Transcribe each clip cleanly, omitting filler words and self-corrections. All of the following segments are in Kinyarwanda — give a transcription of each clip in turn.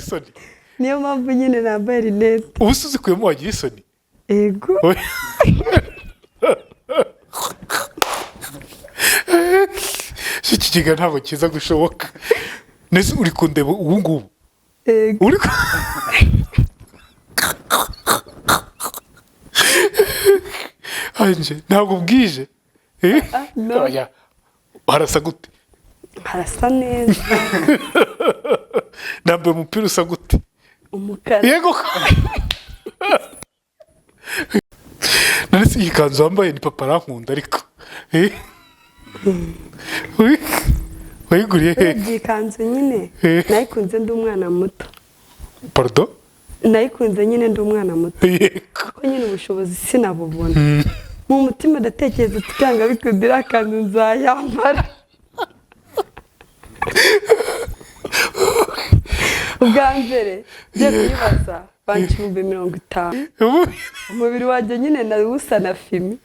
isoni niyo mpamvu nyine nambaye rinete ubusuzi kuyemo wagira isoni ego iki kiga ntabwo kiza gushoboka nese uri kundeba ubu ngubu ego uri anje ntabwo bwije no harasa gute harasa neza nambaye umupira usa gute umukara yego nese iyi kanzu wambaye ni papa arankunda ariko wayiguriye he iyi kanzu nyine nayikunze ndi umwana muto pardon nayikunze nyine ndi umwana muto kuko nyine ubushobozi sinabubona mu mutima ndatekereza tukanga bikundira kanzu nzayambara ubwa mbere ngiye kuyibaza banki 50,000 umubiri wanjye nyine nawusa na fimi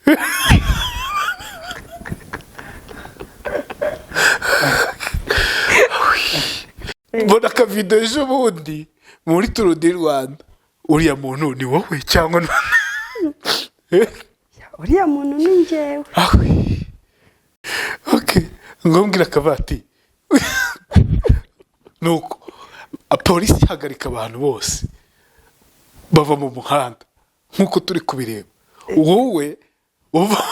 mbona akavido ejo bundi muri turu di Rwanda uriya muntu ni wowe cyangwa uriya muntu ni njyewe okay ngombwira akavati nuko polisi ihagarika abantu bose bava mu muhanda nkuko turi kubireba wowe uva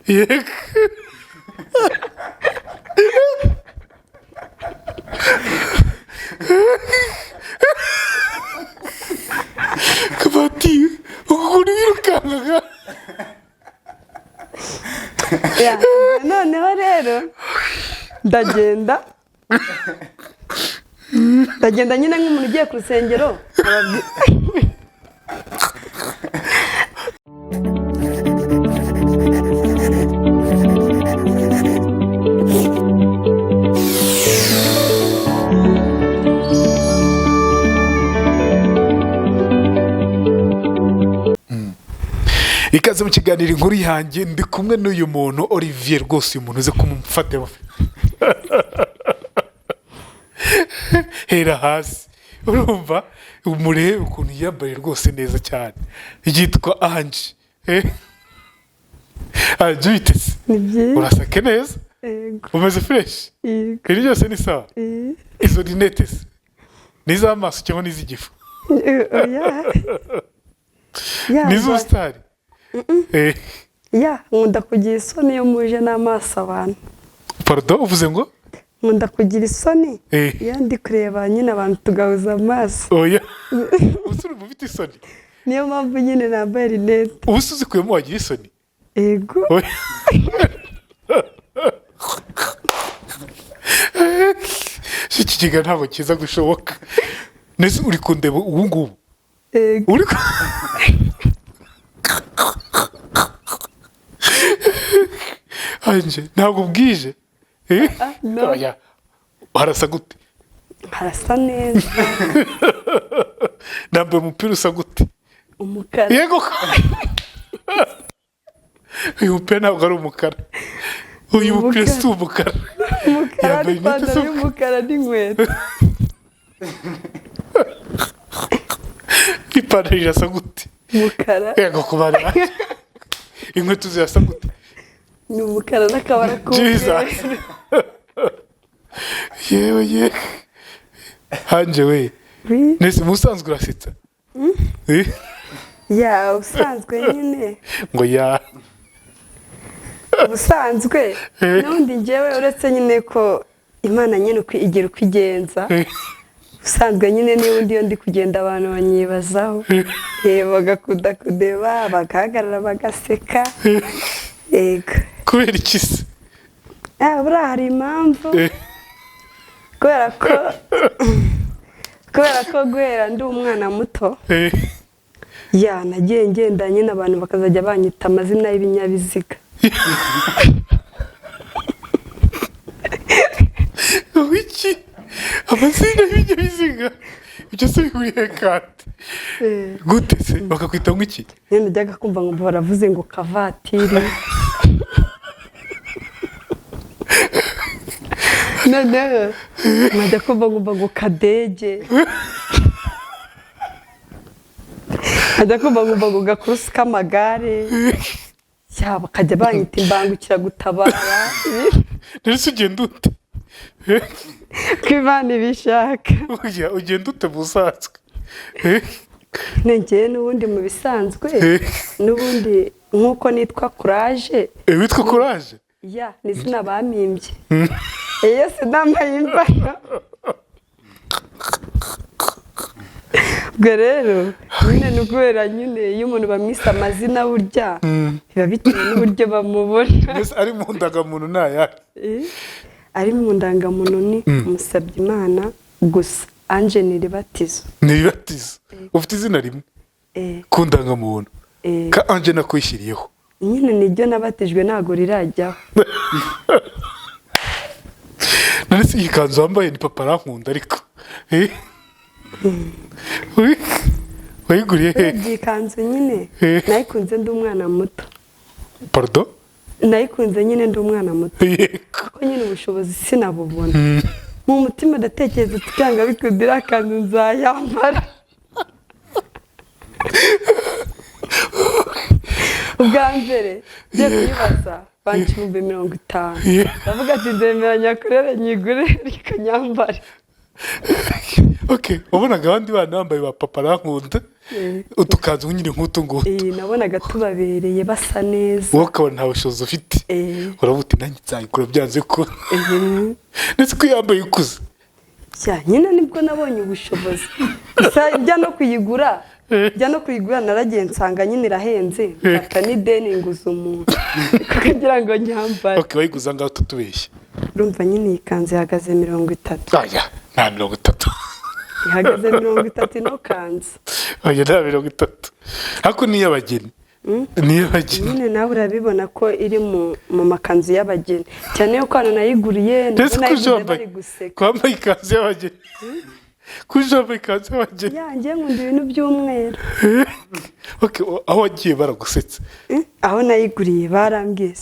yego kabati ukuri wirukangaga noneho rero ndagenda nyine nk'umuntu ugiye ku rusengero ikaze mu kiganiro inkuru yanjye ndi kumwe n'uyu muntu Olivier rwose uyu muntu uze kumufate hera hasi urumva umurebe ukuntu yambaye rwose neza cyane yitwa Anje Anje bitese uraseke neza umeze fresh iri byose ni sawa izo rinete n'iz'amaso cyangwa n'iz'igifu nizo stari nkunda kugira isoni iyo muje n'amaso abantu pardon uvuze ngo nkunda kugira isoni iyo ndi kureba nyine abantu tugahuza amaso oya usuri mufite isoni niyo mpamvu nyine nambaye rinete ubusuzi kuyemo wagira isoni ego iki kiga ntabwo kiza gushoboka nese uri kundeba ubu ngubu ego uri anje ntabwo bwije no harasa gute harasa neza nambaye umupira usa gute umukara yego uyu mupira ntabwo ari umukara uyu mupira si umukara umukara n'ipantaro y'umukara n'inkweto ipantaro irasa gute umukara yego kubara inkweto zirasa gute ni umukara n'akabara k'umweru yewe Anje we nese musanzwe urasetsa usanzwe nyine ngo ubusanzwe n'undi njyewe uretse nyine ko imana nyine igira uko igenza usanzwe nyine n'undi iyo ndi kugenda abantu banyibazaho bagakunda kudeba bagahagarara bagaseka yego kubera iki se buriya hari impamvu kubera ko guhera ndi umwana muto nagiye ngenda nyine abantu bakazajya banyita amazina y'ibinyabiziga wiki amazina y'ibinyabiziga ibyo se bihuriye kandi gute se bakakwita nk'iki nyine najyaga kumva ngo baravuze ngo kavatiri noneho nkajya kumva ngumva ngo kadege nkajya kumva ngumva ngo gakurusi k'amagare bakajya banyita imbangukiragutabara ndetse ugenda ute ko Imana ibishaka ugenda ute busanzwe nengeye n'ubundi mu bisanzwe n'ubundi nk'uko nitwa Courage witwa Courage ni izina bamimbye iyo sinamayimbana ubwo rero nyine ni ukubera nyine iyo umuntu bamwise amazina burya biba bitewe n'uburyo bamubona ari mu ndangamuntu ntayari ari mu ndangamuntu ni umusabye Imana gusa Ange Niribatizo ufite izina rimwe ku ndangamuntu ka Ange nakwishyiriyeho nyine niryo nabatijwe ntago rirajyaho none se iyi kanzu wambaye ni papa arankunda ariko wayiguriye he iyi kanzu nyine nayikunze ndi umwana muto pardon nayikunze nyine ndi umwana muto kuko nyine ubushobozi sinabubona mu mutima ndatekereza tukanga bikundira kanzu nzayambara ubwa mbere ngiye kuyibaza banca 50,000 ndavuga ati ndemeranya kurere nyigure ariko nyambare wabonaga abandi bana bambaye ba papa arankunda utukanzu nyine nk'utu ngutu nabonaga tubabereye basa neza wowe ukabona nta bushobozi ufite uravuga uti nanjye nzayigura byanze ko ndetse ko yambaye ikuze nyine nibwo nabonye ubushobozi gusa njya no kuyigura naragiye nsanga nyine irahenze mfata n'ideni nguza umuntu kugira ngo nyambare wayiguza ngaho tutubeshye urumva nyine iyi kanzu ihagaze 30 nta 30 ihagaze 30 ino kanzu nta 30 ariko ni iy'abageni nyine nawe urabibona ko iri mu makanzu y'abageni cyane yuko hano nayiguriye ndabona bari guseka kwambaye ikanzu y'abageni kujambaye ikanzu y'abageni yanjye nkunda ibintu by'umweru aho wagiye baragusetsa aho nayiguriye barambwiye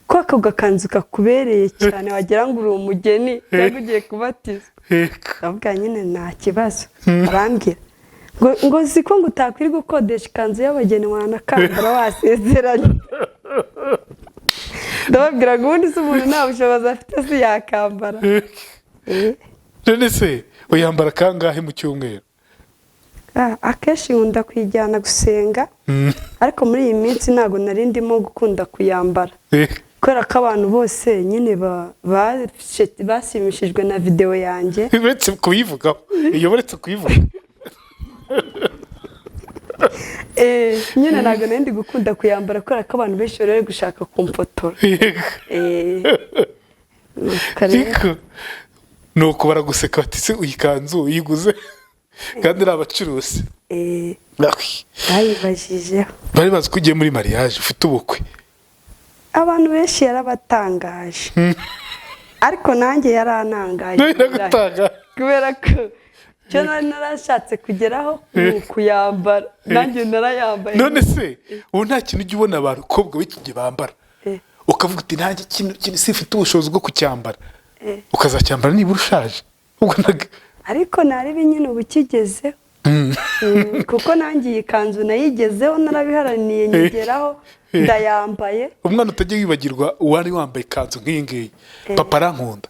ko ako gakanzu kakubereye cyane wagira ngo uri umugeni cyangwa ugiye kubatizwa ndavuga nyine nta kibazo arambwira ngo ziko ngo utakwiri gukodesha ikanzu y'abageni wanakambara wasezeranye ndababwira ngo ubundi se umuntu nta bushobozi afite si yakambara none se uyambara kangahe mu cyumweru akenshi nkunda kuyijyana gusenga ariko muri iyi minsi ntabwo nari ndimo gukunda kuyambara kubera ko abantu bose nyine basimishijwe na videwo yanjye uretse kuyivugaho iyo uretse kuyivuga nyine ntabwo nari ndi gukunda kuyambara kubera ko abantu benshi bari gushaka kumfotora nuko baraguseka bati se uyikanzu uyiguze kandi ari abacuruzi bayibajijeho bari bazi ko ugiye muri mariage ufite ubukwe abantu benshi yarabatangaje ariko nanjye yaranangaje kubera ko cyo narashatse kugeraho kuyambara nanjye narayambaye none se ubu nta kintu ujya ubona abakobwa b'iki gihe bambara ukavuga uti nanjye kintu sifite ubushobozi bwo kucyambara ukazacyambara niba urushaje ariko naribi nyine ubu kigezeho kuko nanjye iyi kanzu nayigezeho narabiharaniye nyigeraho ndayambaye umwana utajya wibagirwa uwari wambaye ikanzu nk'iyi ngiyi papa arankunda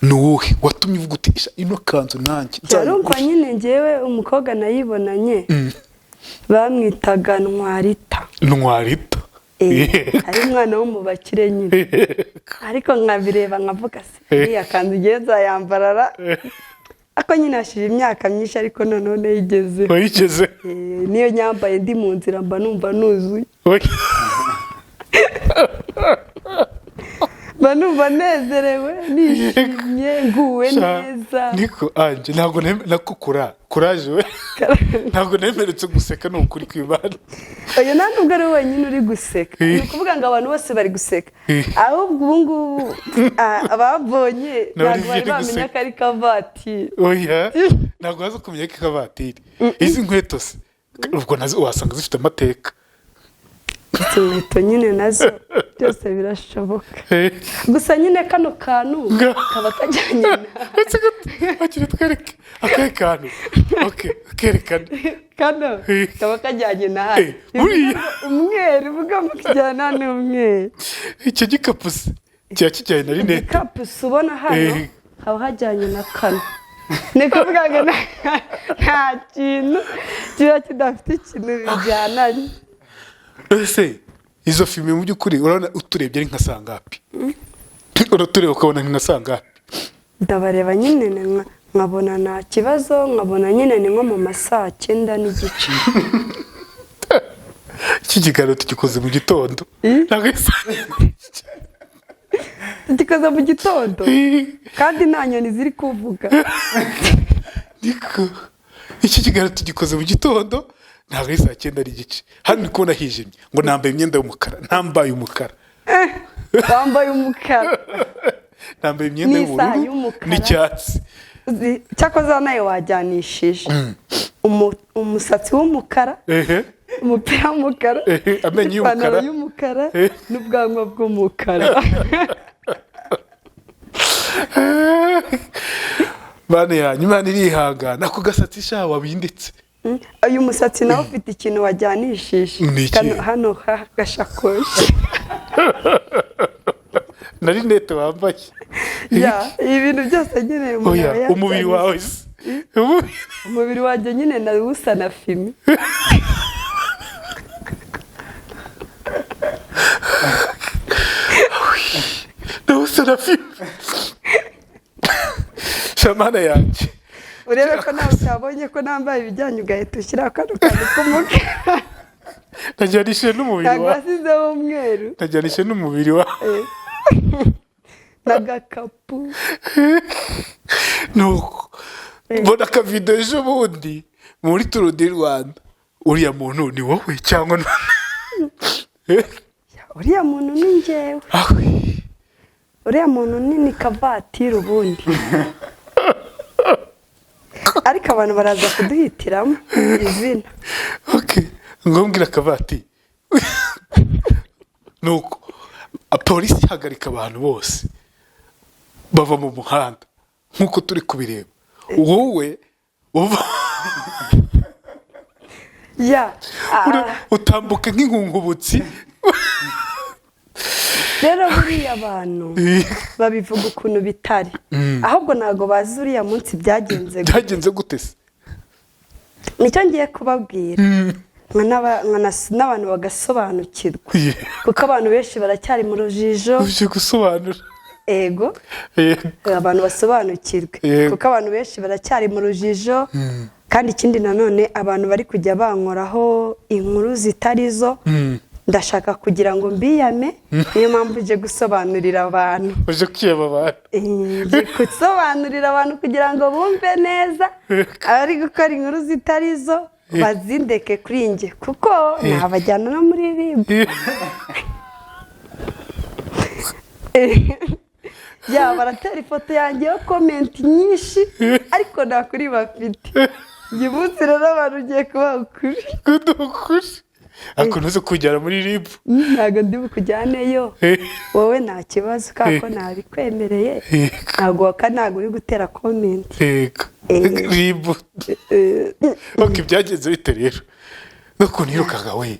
ni uwuhe watumye uvuga uti ino kanzu nanjye urumva nyine ngewe umukobwa nayibonanye bamwitaga Ntwarita ari umwana wo mu bakire nyine ariko nkabireba nkavuga se iriya kanzu igihe nzayambarara ako nyine hashije imyaka myinshi ariko noneho nayigeze niyo nyambaye ndi mu nzira mba numva nuzuye mba numva nezerewe nishimye nguwe neza niko Ange ntabwo nako Courage we ntabwo nemeretse guseka ni ukuri kw'Imana oya ntabwo ari wenyine uri guseka ni ukuvuga ngo abantu bose bari guseka ahubwo ubu ngubu ababonye ntabwo bari bamenya ko ari kavatiri oya ntabwo bazi kumenya ko kavatiri izi nkweto se ubwo nazo wasanga zifite amateka inkweto nyine nazo byose birashoboka gusa nyine kano kantu kaba kajyanye akiri twereke akahe kantu kerekana kano kaba kajyanye na hano umweru uvuga mu kijyana n'umweru icyo gikapu se kiba kijyanye na rinete igikapu ubona hano haba hajyanye na kano ni kuvuga ngo nta kintu kiba kidafite ikintu bijyananye ese izo filime mu by'ukuri urabona uturebye ari nka sangapi uratureba ukabona nka sangapi ndabareba nyine nkabona nta kibazo nkabona nyine ni nko mu masaa 9 n'igice iki kiganiro tugikoze mu gitondo ntabwo tugikoze mu gitondo kandi nta nyoni ziri kuvuga iki kiganiro tugikoze mu gitondo ntabwo ari saa 9 n'igice hano ndi kubona hijimye ngo nambaye imyenda y'umukara nambaye umukara wambaye umukara nambaye imyenda y'ubururu n'icyatsi cyakoze nayo wajyanishije umusatsi w'umukara umupira w'umukara amenyo y'umukara n'ubwanwa bw'umukara bane yanyu imana irihangana ako gasatsi sha wabinditse uyu musatsi nawe ufite ikintu wajyanishije hano gashakoshi na rinete wambaye ibintu byose nyine umubiri wawe umubiri wanjye nyine nawusa na filime nawusa na filime shamana yanjye urebe ko nawe utabonye ko nambaye ibijyanye ugahita ushyiraho kano kantu k'umukara najyanishije n'umubiri wawe ntabwo wasizeho umweru najyanishije n'umubiri wawe n'agakapu nuko mbona akavido ejo bundi muri Tour du Rwanda uriya muntu ni wowe cyangwa uriya muntu ni njyewe uriya muntu ni kavatiri ubundi ariko abantu baraza kuduhitiramo izina ngombwira kavatiri nuko polisi ihagarika abantu bose bava mu muhanda nkuko turi kubireba wowe utambuka nk'inkungubutsi rero buriya abantu babivuga ukuntu bitari ahubwo ntabwo bazi uriya munsi byagenze gute se nicyo ngiye kubabwira n'abantu bagasobanukirwa kuko abantu benshi baracyari mu rujijo uje gusobanura ego abantu basobanukirwe kuko abantu benshi baracyari mu rujijo kandi ikindi nanone abantu bari kujya bankoraho inkuru zitari zo ndashaka kugira ngo mbiyame niyo mpamvu uje gusobanurira abantu uje kwiyama abantu ngiye gusobanurira abantu kugira ngo bumve neza abari gukora inkuru zitari zo bazindeke kuri njye kuko nabajyana no muri RIB baratera ifoto yanjye yo komenti nyinshi ariko nta kuri bafite uyu munsi rero abantu ugiye kubaha ukuri ariko ntuze kujyana muri RIB ntabwo ndi bukujyaneyo wowe nta kibazo kako nabikwemereye ntabwo uri gutera komenti RIB byagenze bite rero nukuntu yirukaga we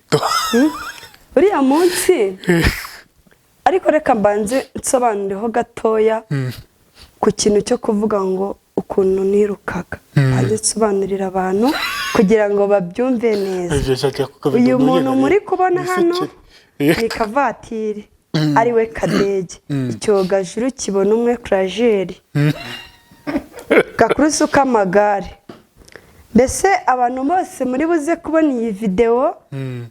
uriya munsi ariko reka mbanze nsobanureho gatoya ku kintu cyo kuvuga ngo ukuntu nirukaga mbanze nsobanurira abantu kugira ngo babyumve neza uyu muntu muri kubona hano ni kavatiri ariwe Kadege icyogajuru kibona umwe kurajeri gakurusu k'amagare mbese abantu bose muri buze kubona iyi video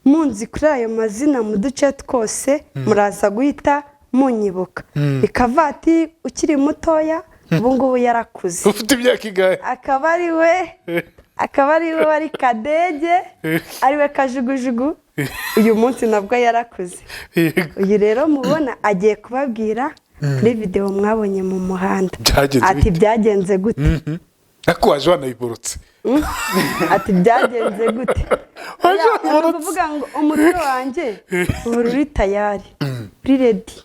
munzi kuri ayo mazina mu duce twose muraza guhita munyibuka ikavatiri ukiri mutoya ubu ngubu yarakuze ufite imyaka ingahe akaba ari we wari Kadege ari we kajugujugu uyu munsi nabwo yarakuze uyu rero mubona agiye kubabwira kuri video mwabonye mu muhanda ati byagenze gute ariko waje wanayiborotse ati byagenze gute kuvuga ngo umutwe wanjye uri tayari uri ready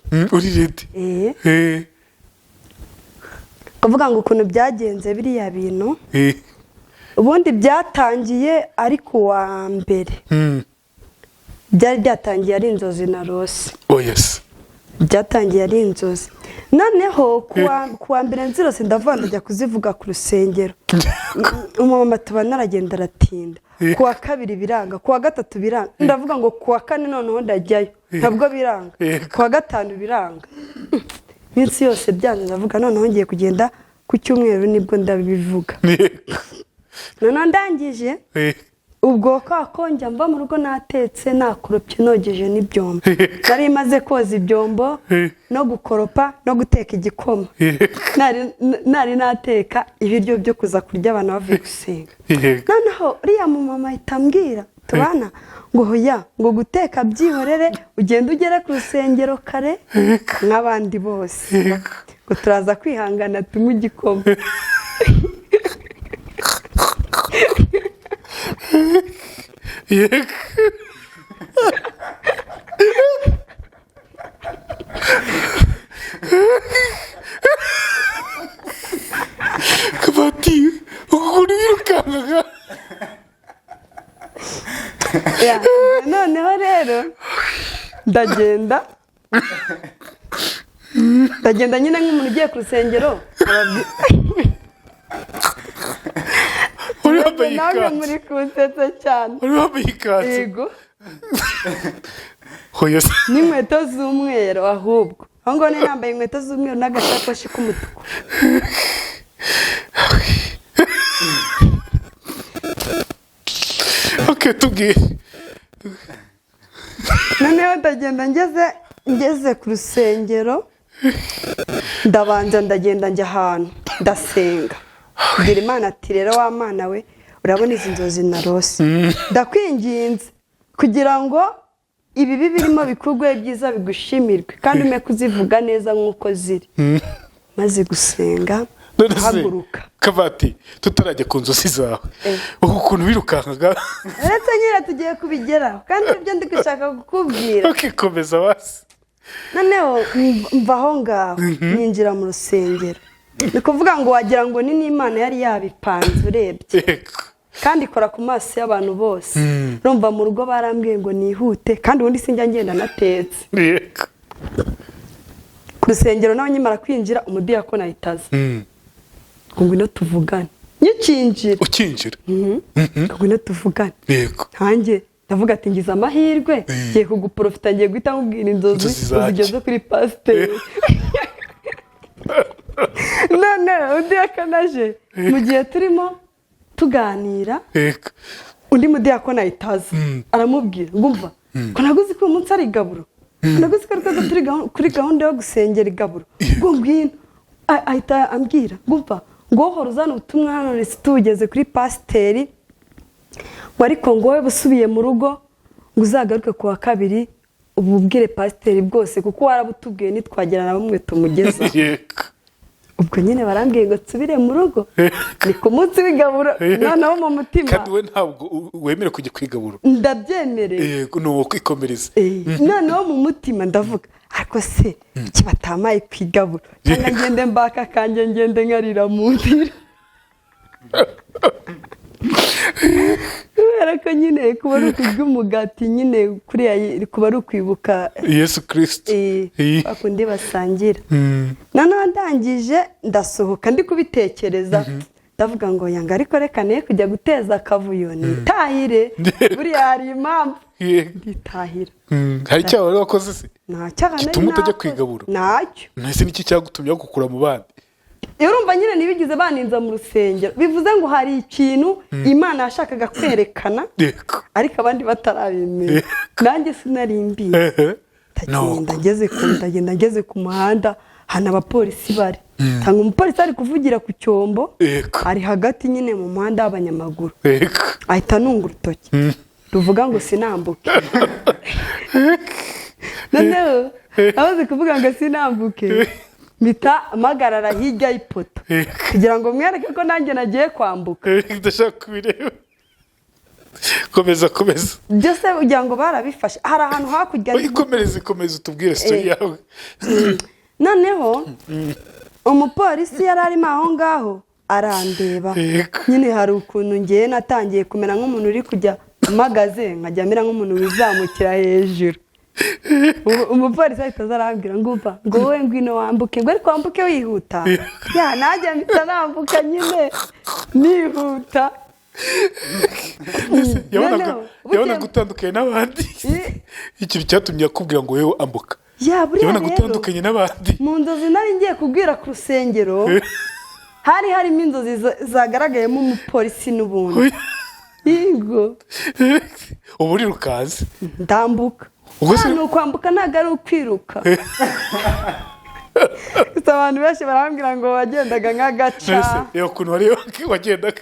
kuvuga ngo ukuntu byagenze biriya bintu ubundi byatangiye ariko wa mbere byari byatangiye ari inzozi na rose byatangiye ari inzozi noneho kuwa mbere nzirose ndavuga ndajya kuzivuga ku rusengero umumama tuba naragenda aratinda kuwa kabiri biranga kuwa gatatu biranga ndavuga ngo kuwa kane noneho ndajyayo ntabwo biranga kuwa gatanu biranga iminsi yose byanze ndavuga noneho ngiye kugenda ku cyumweru nibwo ndabivuga noneho ndangije ubwo kakonjya mva mu rugo natetse nakoropye nogeje n'ibyombo nari maze koza ibyombo no gukoropa no guteka igikoma nari nateka ibiryo byo kuza kurya abana bavuye gusenga noneho uriya mumama ahita ambwira tubana ngo hoya ngo guteka byihorere ugenda ugere ku rusengero kare nk'abandi bose ngo turaza kwihangana tunywe igikoma kabati ukuntu wirukangaga noneho rero ndagenda nyine nk'umuntu ugiye ku rusengero nawe muri kunsetsa cyane uri wambaye ikanzu yego n'inkweto z'umweru ahubwo aho ngaho nari nambaye inkweto z'umweru n'agasakoshi k'umutuku tubwire noneho ndagenda ngeze ku rusengero ndabanza ndagenda njya ahantu ndasenga kugira Imana ati rero wa mana we urabona izi nzozi na rose ndakwinginze kugira ngo ibibi birimo bikurwe byiza bigushimirwe kandi ume kuzivuga neza nk'uko ziri maze gusenga haguruka kabati tutarajya ku nzozi zawe ukuntu wirukangaga uretse nyine tugiye kubigeraho kandi ibyo ndi gushaka kukubwira komeza basi noneho mva aho ngaho ninjira mu rusengero ni kuvuga ngo wagira ngo ni n'Imana yari yabipanze urebye kandi ikora ku maso y'abantu bose urumva mu rugo barambwiye ngo nihute kandi ubundi sinjya ngenda natetse ku rusengero nawe nyimara kwinjira umudiyakoni ahitaza ngo ngwino tuvugane ukinjira ngo ngwino tuvugane hanjye ndavuga ati ngize amahirwe ngiye kuguprofita ngiye guhita nkubwira inzozi uzigeze kuri pasiteri none udiyakoni aje mu gihe turimo tuganira undi mudiyakoni ahitaza aramubwira ngumva ko naguzi ko uyu munsi ari igaburo naguzi ko turi kuri gahunda yo gusengera igaburo ngo ngwino ahita ambwira ngumva ngo uhora uzana ubutumwa hano resi tugeze kuri pasiteri ariko ngo wowe busubiye mu rugo ngo uzagaruke ku wa kabiri ububwire pasiteri bwose kuko warabutubwiye nitwagera na bamwe tumugeza ubwo nyine barambwiye ngo nsubire mu rugo ni ku munsi w'igaburo noneho mu mutima kandi we ntabwo wemere kujya kwigaburo ndabyemereye yego ni uwo kwikomereza noneho mu mutima ndavuga ariko se iki batamaye kwigaburo cyangwa ngende mbaka kanjye ngende nkarira mu nzira kubera ko nyine kuba ari ukurya umugati nyine kuriya kuba ari ukwibuka Yesu Kristo bakundi basangira noneho ndangije ndasohoka ndi kubitekereza ndavuga ngo yanga ariko reka ne kujya guteza akavuyo nitahire buriya hari impamvu nditahira hari icyaha wari wakoze se ntacyaha gituma utajya kwigabura ntacyo ntese n'iki cyagutumye gukura mu bandi urumva nyine nibigize baninza mu rusengero bivuze ngo hari ikintu Imana yashakaga kwerekana ariko abandi batarabimenya nanjye sinarimbiye ndagenda ngeze ku muhanda hana abapolisi bari tanga umupolisi ari kuvugira ku cyombo ari hagati nyine mu muhanda w'abanyamaguru ahita nunga urutoki ruvuga ngo sinambuke noneho abazi kuvuga ngo sinambuke mpita amagarara hirya y'ipoto kugira ngo mwereke ko nanjye nagiye kwambuka ndashaka kubireba komeza byose ugira ngo barabifashe hari ahantu hakurya komeza utubwire story yawe noneho umupolisi yari arimo aho ngaho arandeba nyine hari ukuntu ngiye natangiye kumera nk'umuntu uri kujya amagaze nkajya mera nk'umuntu wizamukira hejuru umupolisi ahita arambwira ngo umva ngo wowe ngwino wambuke ngo ariko wambuke wihuta najya mpita nambuka nyine nihuta yabona gutandukanye n'abandi ikintu cyatumye akubwira ngo wewe ambuka yabona gutandukanye n'abandi mu nzozi nari ngiye kubwira ku rusengero hari harimo inzozi zagaragayemo umupolisi n'ubundi yego ubu uri rukazi ndambuka ni ukwambuka ntabwo ari ukwiruka gusa abantu benshi barambwira ngo wagendaga nk'agaca reba ukuntu wari wagendaga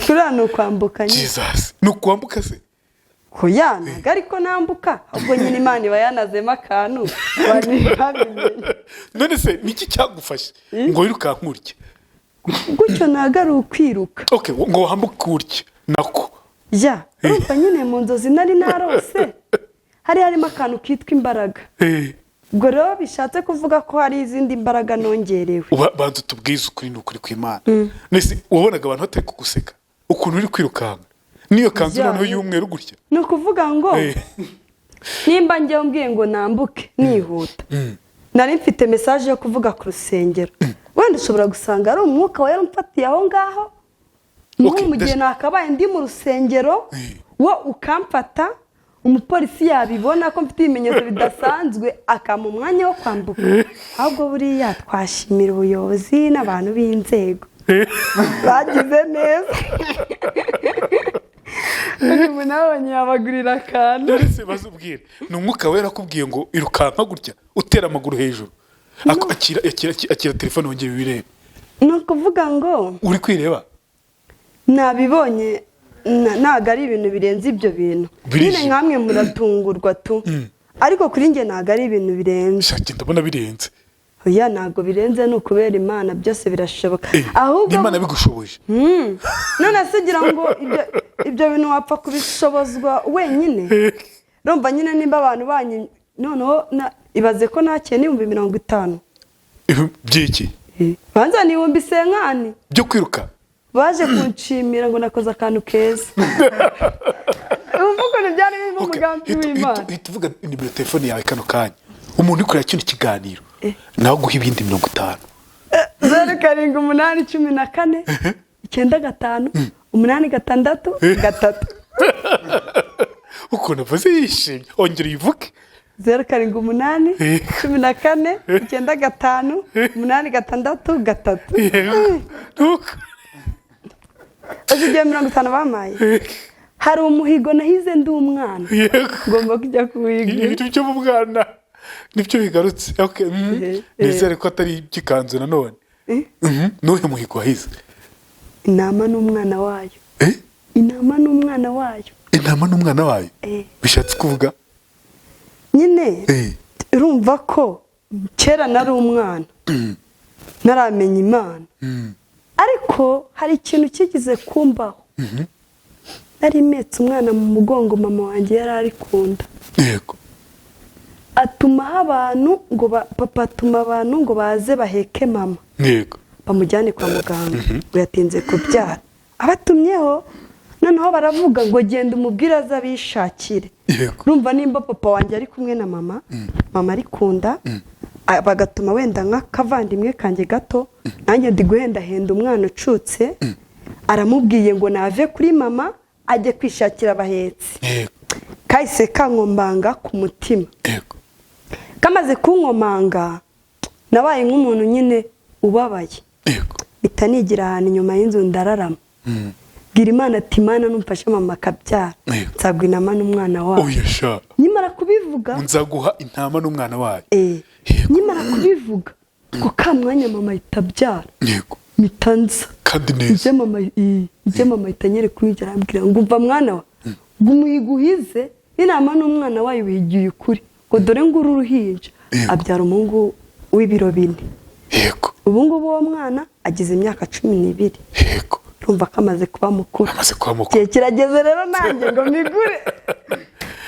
kuriya ni ukwambuka nyine ni ukwambuka se hoya ntabwo ariko nambuka ahubwo nyine Imana iba yanazemo akantu none se niki cyagufashe ngo wirukanke urye gutyo ntabwo ari ukwiruka ngo wambuke urye nako urumva nyine mu nzozi nari narose hari harimo akantu kitwa imbaraga ubwo rero bishatse kuvuga ko hari izindi mbaraga nongerewe banza tubwize ukuri n'ukuri kw'Imana nese wabonaga abantu batari kuguseka ukuntu uri kwirukanka niyo kanzu noneho y'umweru gutya ni ukuvuga ngo nimba njyewe mbwiye ngo nambuke nihuta nari mfite message yo kuvuga ku rusengero wenda ushobora gusanga ari umwuka wa yaramfatiye aho ngaho mu gihe nakabaye ndi mu rusengero wo ukamfata umupolisi yabibona ko mfite ibimenyetso bidasanzwe akama umwanya wo kwambuka ahubwo buriya twashimira ubuyobozi n'abantu b'inzego bagize neza ubu nabonye yabagurira akantu ndetse bazubwire ni umwuka wera akubwiye ngo irukanka gutya utera amaguru hejuru akira telefone wongeye birebe ni ukuvuga ngo uri kwireba nabibonye ntabwo ari ibintu birenze ibyo bintu nyine nkamwe muratungurwa tu ariko kuri njye ntabwo ari ibintu birenze ndabona birenze oya ntabwo birenze ni ukubera Imana byose birashoboka ahubwo Imana bigushoboje none se ugira ngo ibyo bintu wapfa kubishobozwa wenyine urumva nyine nimba abantu banyu noneho ibaze ko nakiye n'ibihumbi 50 by'iki banza ni 50 byo kwiruka baje kunshimira ngo nakoze akantu keza uvuga ko byari bimo umugambi w'Imana tuvuga nimero telefone yawe kano kanya umuntu ukora kino kiganiro nawe guha ibindi 50 078814 95 86 uko navuze yishimye ongera uyivuke 078814 95 86 Azigiye 50 bamaye hari umuhigo nahize ndi umwana ngomba kujya kuwiga ibintu byo mu mwana nibyo bigarutse nizere ko atari ikikanzu nanone nuhe muhigo wahize inama n'umwana wayo inama n'umwana wayo bishatse kuvuga nyine urumva ko kera nari umwana naramenya Imana ariko hari ikintu kigize kumbaho nari metse umwana mu mugongo mama wanjye yari ari kunda yego atuma abantu ngo papa atuma abantu ngo baze baheke mama yego bamujyane kwa muganga ngo yatinze kubyara abatumyeho noneho baravuga ngo genda umubwira azabishakire urumva nimba papa wanjye ari kumwe na mama ari kunda bagatuma wenda nk'akavandimwe kanjye gato nanjye ndi guhendahenda umwana ucutse aramubwiye ngo nave kuri mama ajye kwishakira abahetsi kahise kankomanga ku mutima kamaze kunkomanga nabaye nk'umuntu nyine ubabaye mpita nigira ahantu inyuma y'inzu ndararama bwira Imana ati Imana numfashe mama akabyara nzagwa intama n'umwana wayo nyimara kubivuga nzaguha intama n'umwana wayo nyimara kubivuga ko kamwanya mama itabyara mitanza kandi neza ije mama itanyere kumwijara ambwira ngo umva mwana wa gumuyiguhize inama n'umwana wayo wigiye ukuri ngo dore ngo uruhinja abyara umuhungu w'ibiro 4 yego ubu ngubu uwo mwana agize imyaka 12 yego urumva kamaze kuba mukuru kirageze rero nanjye ngo migure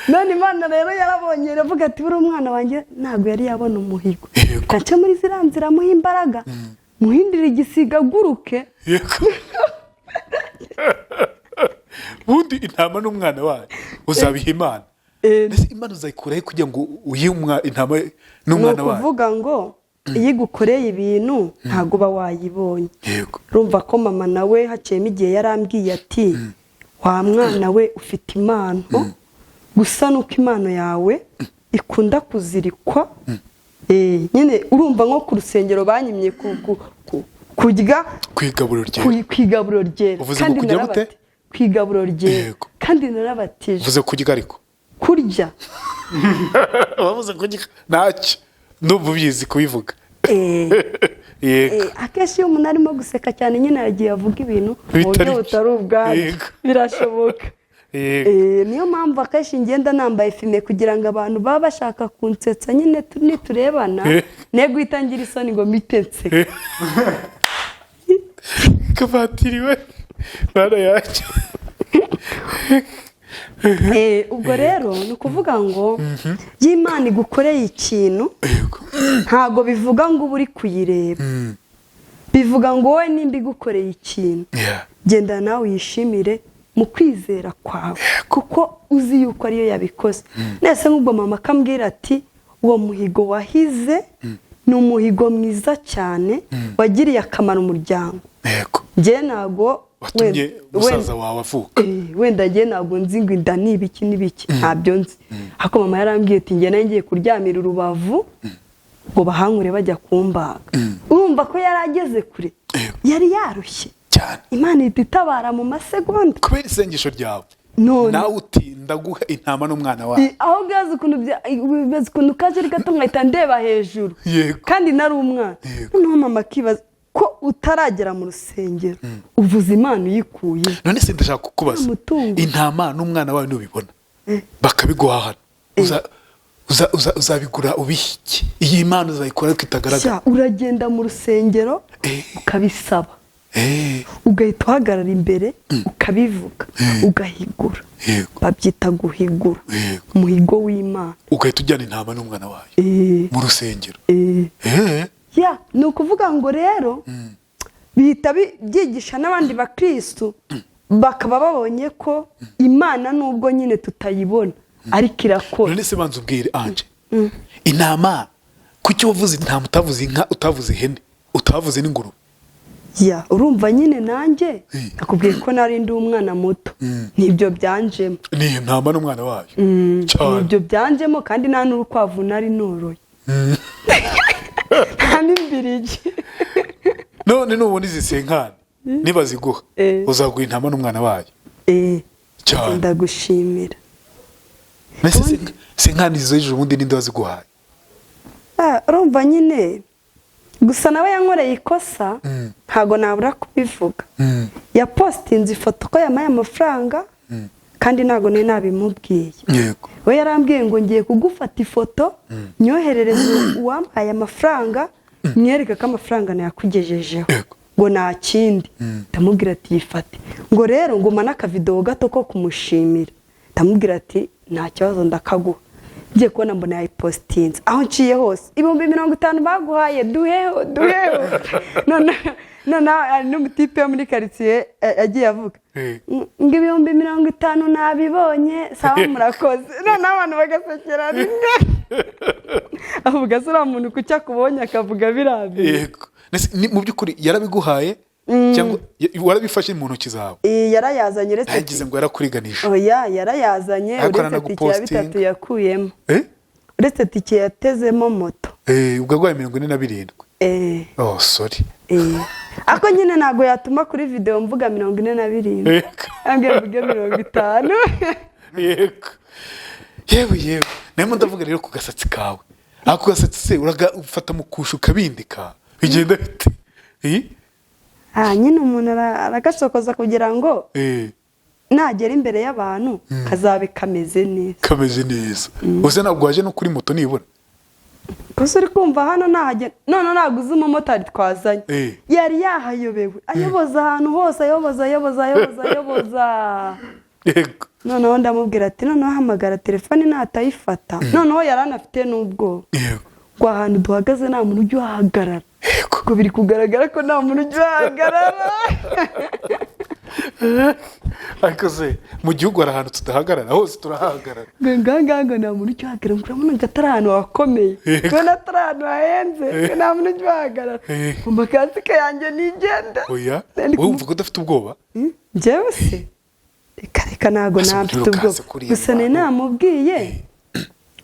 none Imana rero yarabonye iravuga ati buri umwana wanjye ntabwo yari yabona umuhigo gace muri ziranzira muha imbaraga muhindira igisiga guruke bundi intama n'umwana wayo uzabiha Imana ese Imana uzayikuraho kugira ngo uyihe intama n'umwana wayo kuvuga ngo iyo igukoreye ibintu ntago ba wayibonye urumva ko mama nawe haciyemo igihe yarambwiye ati wa mwana we ufite impano gusa nuko impano yawe ikunda kuzirikwa nyine urumva nko ku rusengero banyimye kurya kwigaburiro ryera kandi narabate kwigaburiro ryera kandi narabatije uvuze kurya ariko kurya wavuze kurya ntacyo ndumva ubizi kubivuga akenshi iyo umuntu arimo guseka cyane nyine yagiye avuga ibintu mu buryo butari ubwabyo birashoboka niyo mpamvu akenshi ngenda nambaye fime kugira ngo abantu baba bashaka kunsetsa nyine niturebana ne guhitangira isoni ngo mitetse kavatiriwe bana yacyo ubwo rero ni ukuvuga ngo y'Imana igukoreye ikintu ntago bivuga ngo uba uri kuyireba bivuga ngo wowe nimba igukoreye ikintu genda nawe uyishimire mu kwizera kwawe kuko uzi yuko ariyo yabikoze nese nk'ubwo mama akambwira ati uwo muhigo wahize ni umuhigo mwiza cyane wagiriye akamaro umuryango njye ntago watumye umusaza wawe avuka wenda njye ntabwo nzi ngo inda ni ibiki n'ibiki ntabyo nzi ariko mama yarambwiye ati njye nawe ngiye kuryamira urubavu ngo bahankure bajya kumbaga urumva ko yari ageze kure yari yarushye cyane Imana itabara mu masegonda kubera isengesho ryawe nawe uti ndaguha intama n'umwana wawe aho byazi ukuntu kaje ari gato nkahita ndeba hejuru kandi nari umwana noneho mama akibaza ko utaragera mu rusengero uvuza Imana uyikuye none se ndashaka kukubaza intama n'umwana wawe nubibona bakabiguha uzabigura ubiki iyi Imana uzayikora ko itagaragara uragenda mu rusengero ukabisaba ugahita uhagarara imbere ukabivuga ugahigura babyita guhigura umuhigo w'Imana ugahita ujyana intama n'umwana wawe mu rusengero ni ukuvuga ngo rero bihita byigisha n'abandi bakristo bakaba babonye ko Imana nubwo nyine tutayibona ariko irakora none se banza ubwire anje intama kuki wavuze intama utavuze inka utavuze ihene utavuze n'ingurube urumva nyine nanjye nakubwiye ko nari ndi umwana muto nibyo byanjemo ni intama n'umwana wayo nibyo byanjemo kandi nta n'urukwavu nari noroye nta n'imbirigi none nubona izi senkani niba ziguha uzaguha intama n'umwana wayo cyane ndagushimira senkani izo ejo ubundi ninde waziguhaye urumva nyine gusa nawe yankoreye ikosa ntago nabura kubivuga yapostinze ifoto ko yamaye amafaranga kandi ntago nari nabimubwiye we yarambwiye ngo ngiye kugufata ifoto nyoherereze uwampaye amafaranga mwereke ko amafaranga nayakugejejeho ngo nta kindi ndamubwira ati yifate ngo rero nguma n'akavidewo gato ko kumushimira ndamubwira ati nta kibazo ndakaguha ngiye kubona mbona yayipositinze aho nciye hose 50 baguhaye duheho none n'umutipe wo muri quartier yagiye avuga ngo 50 nabibonye sawa murakoze none abantu bagasekera rimwe avuga sura muntu kucya kubonye akavuga birabi yego mu byukuri yarabiguhaye cyangwa warabifashe mu ntoki zawe yarayazanye uretse yagize ngo yarakuriganisha yarayazanye uretse tike ya 3 yakuyemo uretse tike yatezemo moto ubwo gwaye 47 sorry ako nyine nago yatuma kuri video mvuga 47 ange mvuge 50 yewe nemo ndavuga rero ku gasatsi kawe ako gasatsi se uragafata mu kushu kabindika bigenda bite nyine umuntu aragasokoza kugira ngo nagera imbere y'abantu kazabe kameze neza uze ntabwo waje no kuri moto nibona gusa uri kumva hano nahagenda none naguze umumotari twazanye yari yahayobewe ayoboza ahantu hose ayoboza yego noneho ndamubwira ati noneho hamagara telefone natayifata noneho yaranafite n'ubwo yego ngo ahantu duhagaze nta muntu ujya uhahagarara ngo biri kugaragara ko nta muntu ujya uhahagarara ariko se mu gihugu hari ahantu tudahagarara hose turahahagarara ngo nta muntu ujya uhahagarara ngo urabona ngo atari ahantu hakomeye ngo atari ahantu hahenze ngo nta muntu ujya uhahagarara mu makasike yanjye nigenda oya wumva ko udafite ubwoba njyewe se reka ntabwo nafite ubwoba gusa ni namubwiye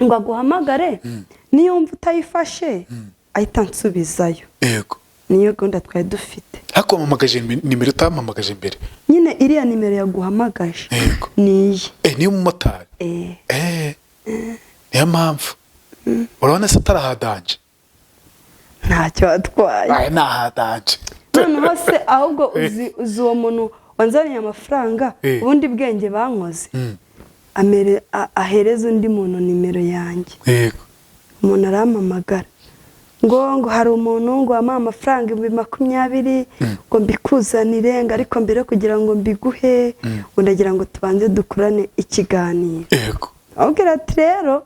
ngo aguhamagare niyo wumva utayifashe ahita nsubizayo yego niyo gahunda twari dufite ariko mpamagaje nimero utampamagaje mbere nyine iriya nimero yaguhamagaje yego niye niyo umumotari niyo mpamvu urabona se atarahadanje ntacyo watwaye ntahadanje noneho se ahubwo uzi uwo muntu wanzaniye amafaranga ubundi bwenge bankoze ahereza undi muntu nimero yanjye yego umuntu arampamagara ngo hari umuntu ngo wamuha amafaranga 20,000 ngo mbikuzanire ngo ariko mbere kugira ngo mbiguhe ngo ndagira ngo tubanze dukurane ikiganiro yego ahubwo ati rero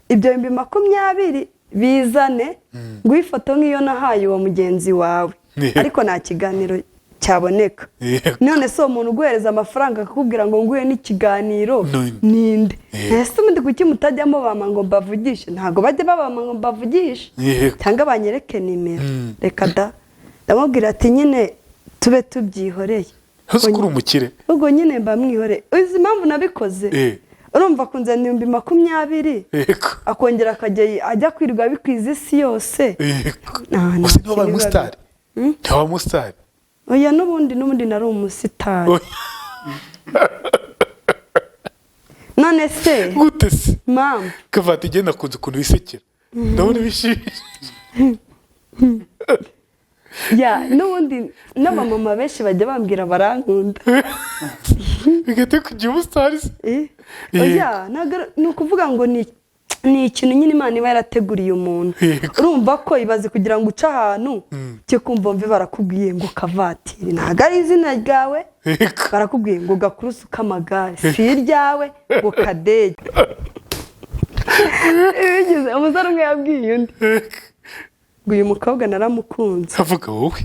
ibyo 20,000 bizane ngo ifoto nk'iyo nahaye uwo mugenzi wawe ariko nta kiganiro cyaboneka none se umuntu uguhereza amafaranga akakubwira ngo nguhe n'ikiganiro ninde ese ubundi kuki mutajyamo bama ngo mbavugishe ntago bajya babama ngo mbavugishe cyangwa banyereke nimero reka da ndamubwira ati nyine tube tubyihoreye hose kuri umukire ubwo nyine mbamwihore uzi impamvu nabikoze urumva kunzanira 20,000 akongera akajya ajya kwirirwa bikwiza isi yose ose niba umusitari ntawa umusitari oya n'ubundi nari umusitari none se gute se mama kavati igenda kunze ukuntu wisekera ndabona bishimye ya n'ubundi n'abamama benshi bajya bambwira barankunda bigate kugira umusitari se oya ni ukuvuga ngo ni ikintu nyine Imana iba yarateguriye umuntu urumva ko ibaze kugira ngo uce ahantu cyo kumva mve barakubwiye ngo kavatiri ntago ari izina ryawe barakubwiye ngo gakurusu k'amagare si iryawe ngo kadege bigize umusore umwe yabwiye undi ngo uyu mukobwa naramukunze avuga wowe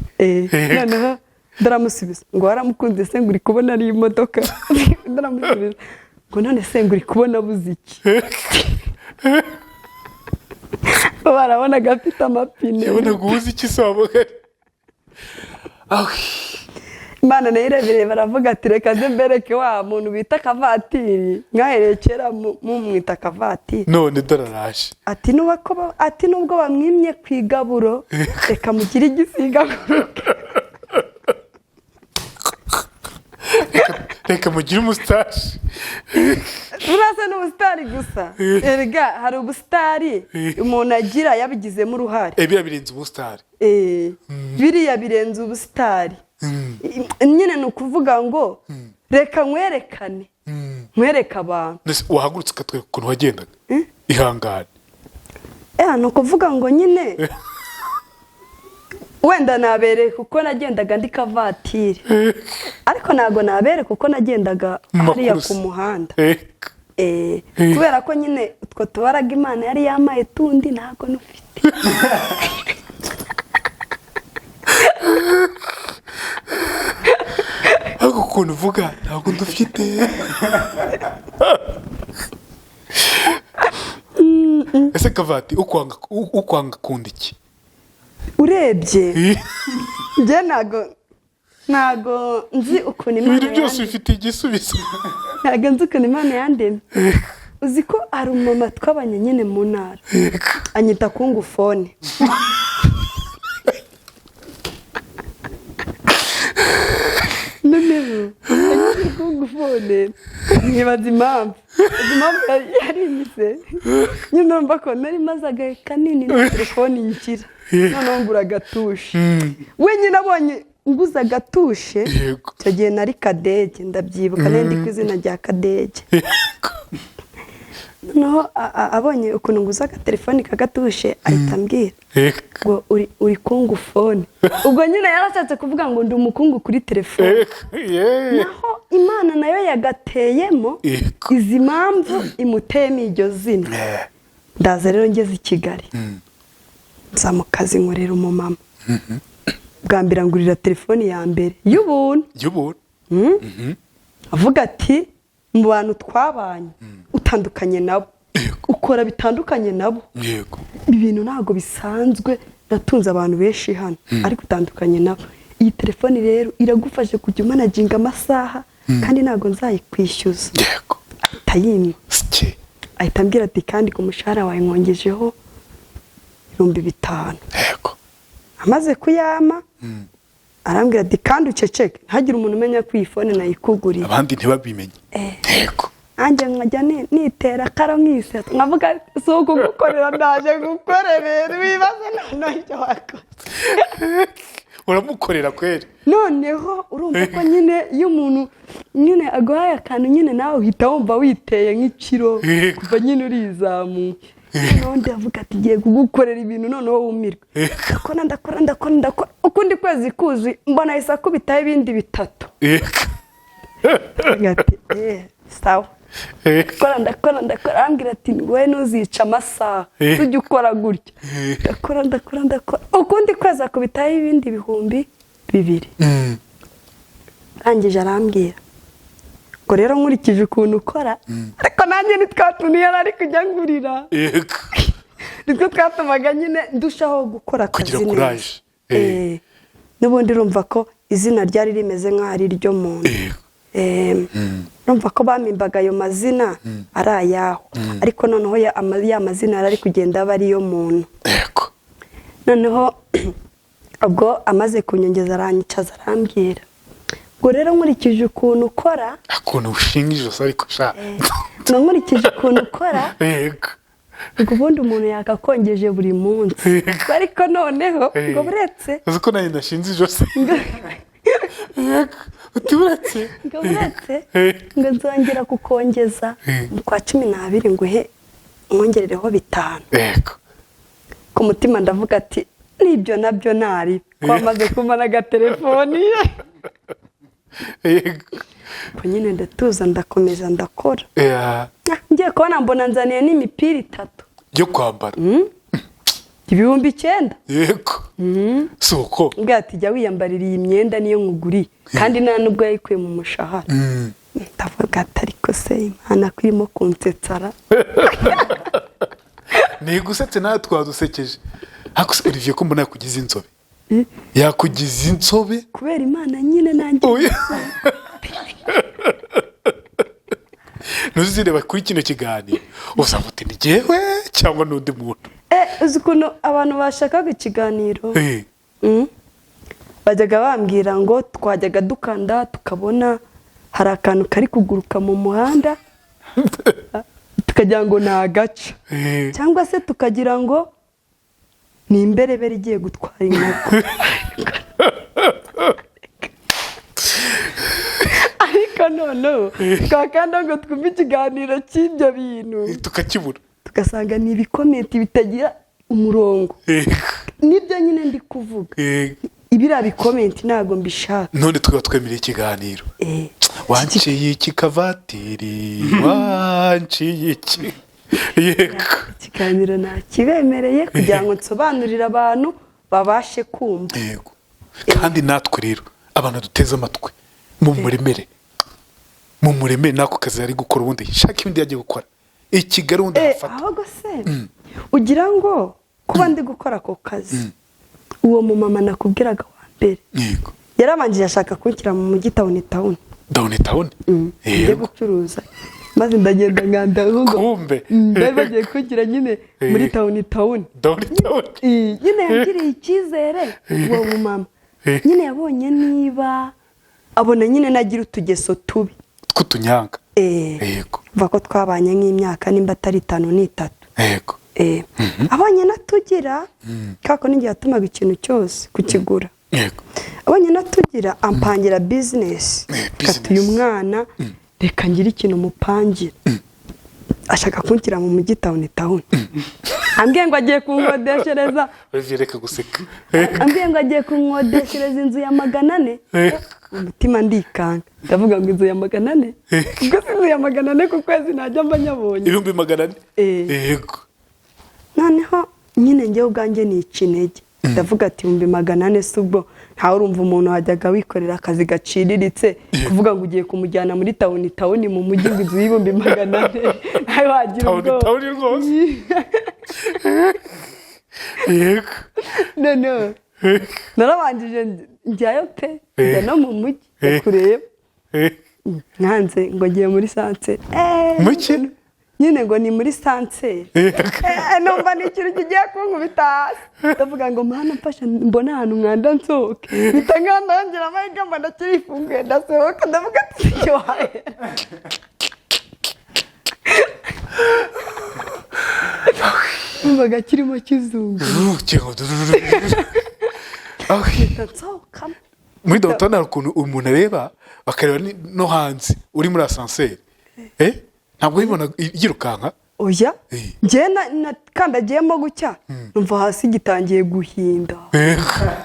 noneho ndaramusubiza ngo waramukunze se ngo uri kubona ari imodoka ndaramusubiza ngo none se ngo uri kubona buze iki barabona gafite amapine ubona guhuza iki sabaga Imana nayo irebere baravuga ati reka ze mbereke wa muntu bita kavatiri mwahereye kera mumwita kavatiri none doraraje ati nubwo bamwimye kwigaburo reka mugire igisigaburo reka mugire umusitari urasa n'ubusitari gusa erega hari ubusitari umuntu agira yabigizemo uruhare biriya birenze ubusitari biriya birenze ubusitari nyine ni ukuvuga ngo reka nkwerekane nkwereka abantu wahagurutse ukatwereka ukuntu wagendaga ihangane ni ukuvuga ngo nyine wenda nabereka uko nagendaga ndi kavatiri ariko ntabwo nabereka uko nagendaga hariya ku muhanda kubera ko nyine utwo tubaraga Imana yari yamaye tundi ntabwo nufite ariko ukuntu uvuga ntabwo dufite ese kavati ukwanga kundi iki urebye njye ntago nzi ukuntu Imana ibintu byose bifite igisubizo ntago nzi ukuntu Imana yandemye uzi ko hari umumama twabanye nyine mu ntara anyita kungufone noneho anyita kungufone nkibaza impamvu yarimise nyine urumva ko nari maze agahe kanini na telefone ngira noneho ngura agatushe wenyine abonye nguza agatushe icyo gihe nari kadege ndabyibuka nari ndi ku izina rya kadege noneho abonye ukuntu nguza agatelefoni kagatushe ahita ambwira ngo uri kungu fone. Ubwo nyine yarashatse kuvuga ngo ndi umukungu kuri telefone. Naho Imana nayo yagateyemo izi mpamvu imuteyemo iryo zina. Ndaza rero ngeze i Kigali nza mu kazi nkorera umumama. Bwa mbere angurira telefoni ya mbere y'ubuntu. Avuga ati mu bantu twabanye utandukanye nabo, ukora bitandukanye nabo. Ibintu ntago bisanzwe, natunze abantu benshi hano ariko utandukanye nabo. Iyi telefoni rero iragufashe kujya managinga amasaha kandi ntago nzayikwishyuza. Tayimwe ahita ambwira ati kandi ku mushahara wawe nkongejeho 5,000. Amaze kuyama arambwira ati kandi uceceke ntagire umuntu umenya ko iyi phone nayikuguriye, abandi ntibabimenye. Anje nkajya nitera karo nkise nkavuga suko gukorera ndaje gukorera wibaze none icyo wakoze. Uramukorera kweri. Noneho urumva ko nyine iyo umuntu nyine agoye akantu nyine nawe uhita wumva witeye nk'ikiro kuva nyine urizamu. None avuga ati giye kugukorera ibintu noneho wumirwe. Ndakora ukundi kwezi kuzi mbona isa kubitaho ibindi 3. Ngati sawa. Ndakora ambwira ati we nuzica amasaha tujye ukora gutya. Ndakora ukundi kwezi akubitaho ibindi 2,000. Rangije arambwira ngo rero nkurikije ukuntu ukora ariko nanjye nitwatuniye ari kujya ngurira. Nitwo twatumaga nyine ndushaho gukora akazi neza. N'ubundi urumva ko izina ryari rimeze nk'ari ryo muntu. Urumva ko bamimbaga ayo mazina ari ayaho ariko noneho ya mazina ari kugenda aba ari yo muntu. Noneho ubwo amaze kunyongeza aranyicaza arambwira ngo rero nkurikije ukuntu ukora akuntu ushingije ariko sha nkurikije ukuntu ukora ubwo ubundi umuntu yakakongeje buri munsi ariko noneho ngo buretse uko nayo ndashinze ijose uturetse ngo nzongera kukongeza kwa 12 nguhe nkongerereho 5. Ku mutima ndavuga ati nibyo nabyo nari kwamaze kumana agatelefoni. Ko nyine ndatuza ndakomeza ndakora. Ngiye kubona mbona nzaniye n'imipira 3 yo kwambara. 9,000. Soko mbwa ati jya wiyambarira iyi myenda niyo nkuguriye kandi nta nubwo yayikuye mu mushahara. Ndavuga ati ariko se Imana kwirimo kunsetsara. Nigusetse nawe twadusekeje. Akuse Olivier ko mbona yakugize inzobe. Yakugize inzobe kubera Imana nyine nanjye. Nuzireba kuri kino kiganiro usanga uti ni jewe cyangwa n'undi muntu. Uzi ukuntu abantu bashakaga ikiganiro bajyaga bambwira ngo twajyaga dukanda tukabona hari akantu kari kuguruka mu muhanda tukagira ngo ni agaca cyangwa se tukagira ngo ni imberebere igiye gutwara inkoko. Ariko noneho twakanda ngo twumve ikiganiro cy'ibyo bintu tukakibura tugasanga ni ibikomenti bitagira umurongo. Nibyo nyine ndi kuvuga ibira bikomenti ntago mbishaka. None twaba twemereye ikiganiro wanciye iki kavatiri wanciye iki ikiganiro nakibemereye kugira ngo nsobanurire abantu babashe kumva. Kandi natwe rero abantu duteze amatwi mu muremere nako kazi ari gukora ubundi shaka ibindi yagiye gukora Kigali undi afata. Ahubwo se ugira ngo kuba ndi gukora ako kazi uwo mu mama nakubwiraga wa mbere yarabanjije ashaka kunshyira mu mujyi town. Ngiye gucuruza maze ndagenda nganda kumbe bagiye kugira nyine muri town. Nyine yagiriye icyizere uwo mu mama nyine yabonye niba abona nyine nagira utugeso tubi kutunyanga. Vuga ko twabanye nk'imyaka nimba atari 5 n'itatu. Abonye natugira kako ningiye atumaga ikintu cyose kukigura. Abonye natugira ampangira business katuye umwana reka ngira ikintu mupangira. ashaka kunshyira mu mujyi town ambwiye ngo agiye kunkodeshereza reka guseka ambwiye ngo agiye kunkodeshereza inzu ya 400 umutima ndikanga ndavuga ngo inzu ya 400 ubwo inzu ya 400 ku kwezi najya mba nyabonye 400 yego noneho nyine njye ubwanjye ni ikinege ndavuga ati 400 subwo nta urumva umuntu hajyaga wikorera akazi gaciriritse kuvuga ngo ugiye kumujyana muri town mu mujyi inzu y'400 nayo wagira ubwo town rwose yego no narabanjije njyayo pe njya no mu mujyi kureba nkanze ngo ngiye muri sanse muki nyine ngo ni muri sanse numva ni ikintu kigiye kunkubita hasi ndavuga ngo mana mfasha mbona ahantu mwanda nsohoke mpita nkandangira amahirwe mba ndakirifunguye ndasohoka ndavuga ati siyohaye numvaga kirimo kizungu nsohokamo muri downtown hari ukuntu umuntu areba bakareba no hanze uri muri ascenseur ntabwo ubibona yirukanka oya njye nakandagiyemo gucya numva hasi gitangiye guhinda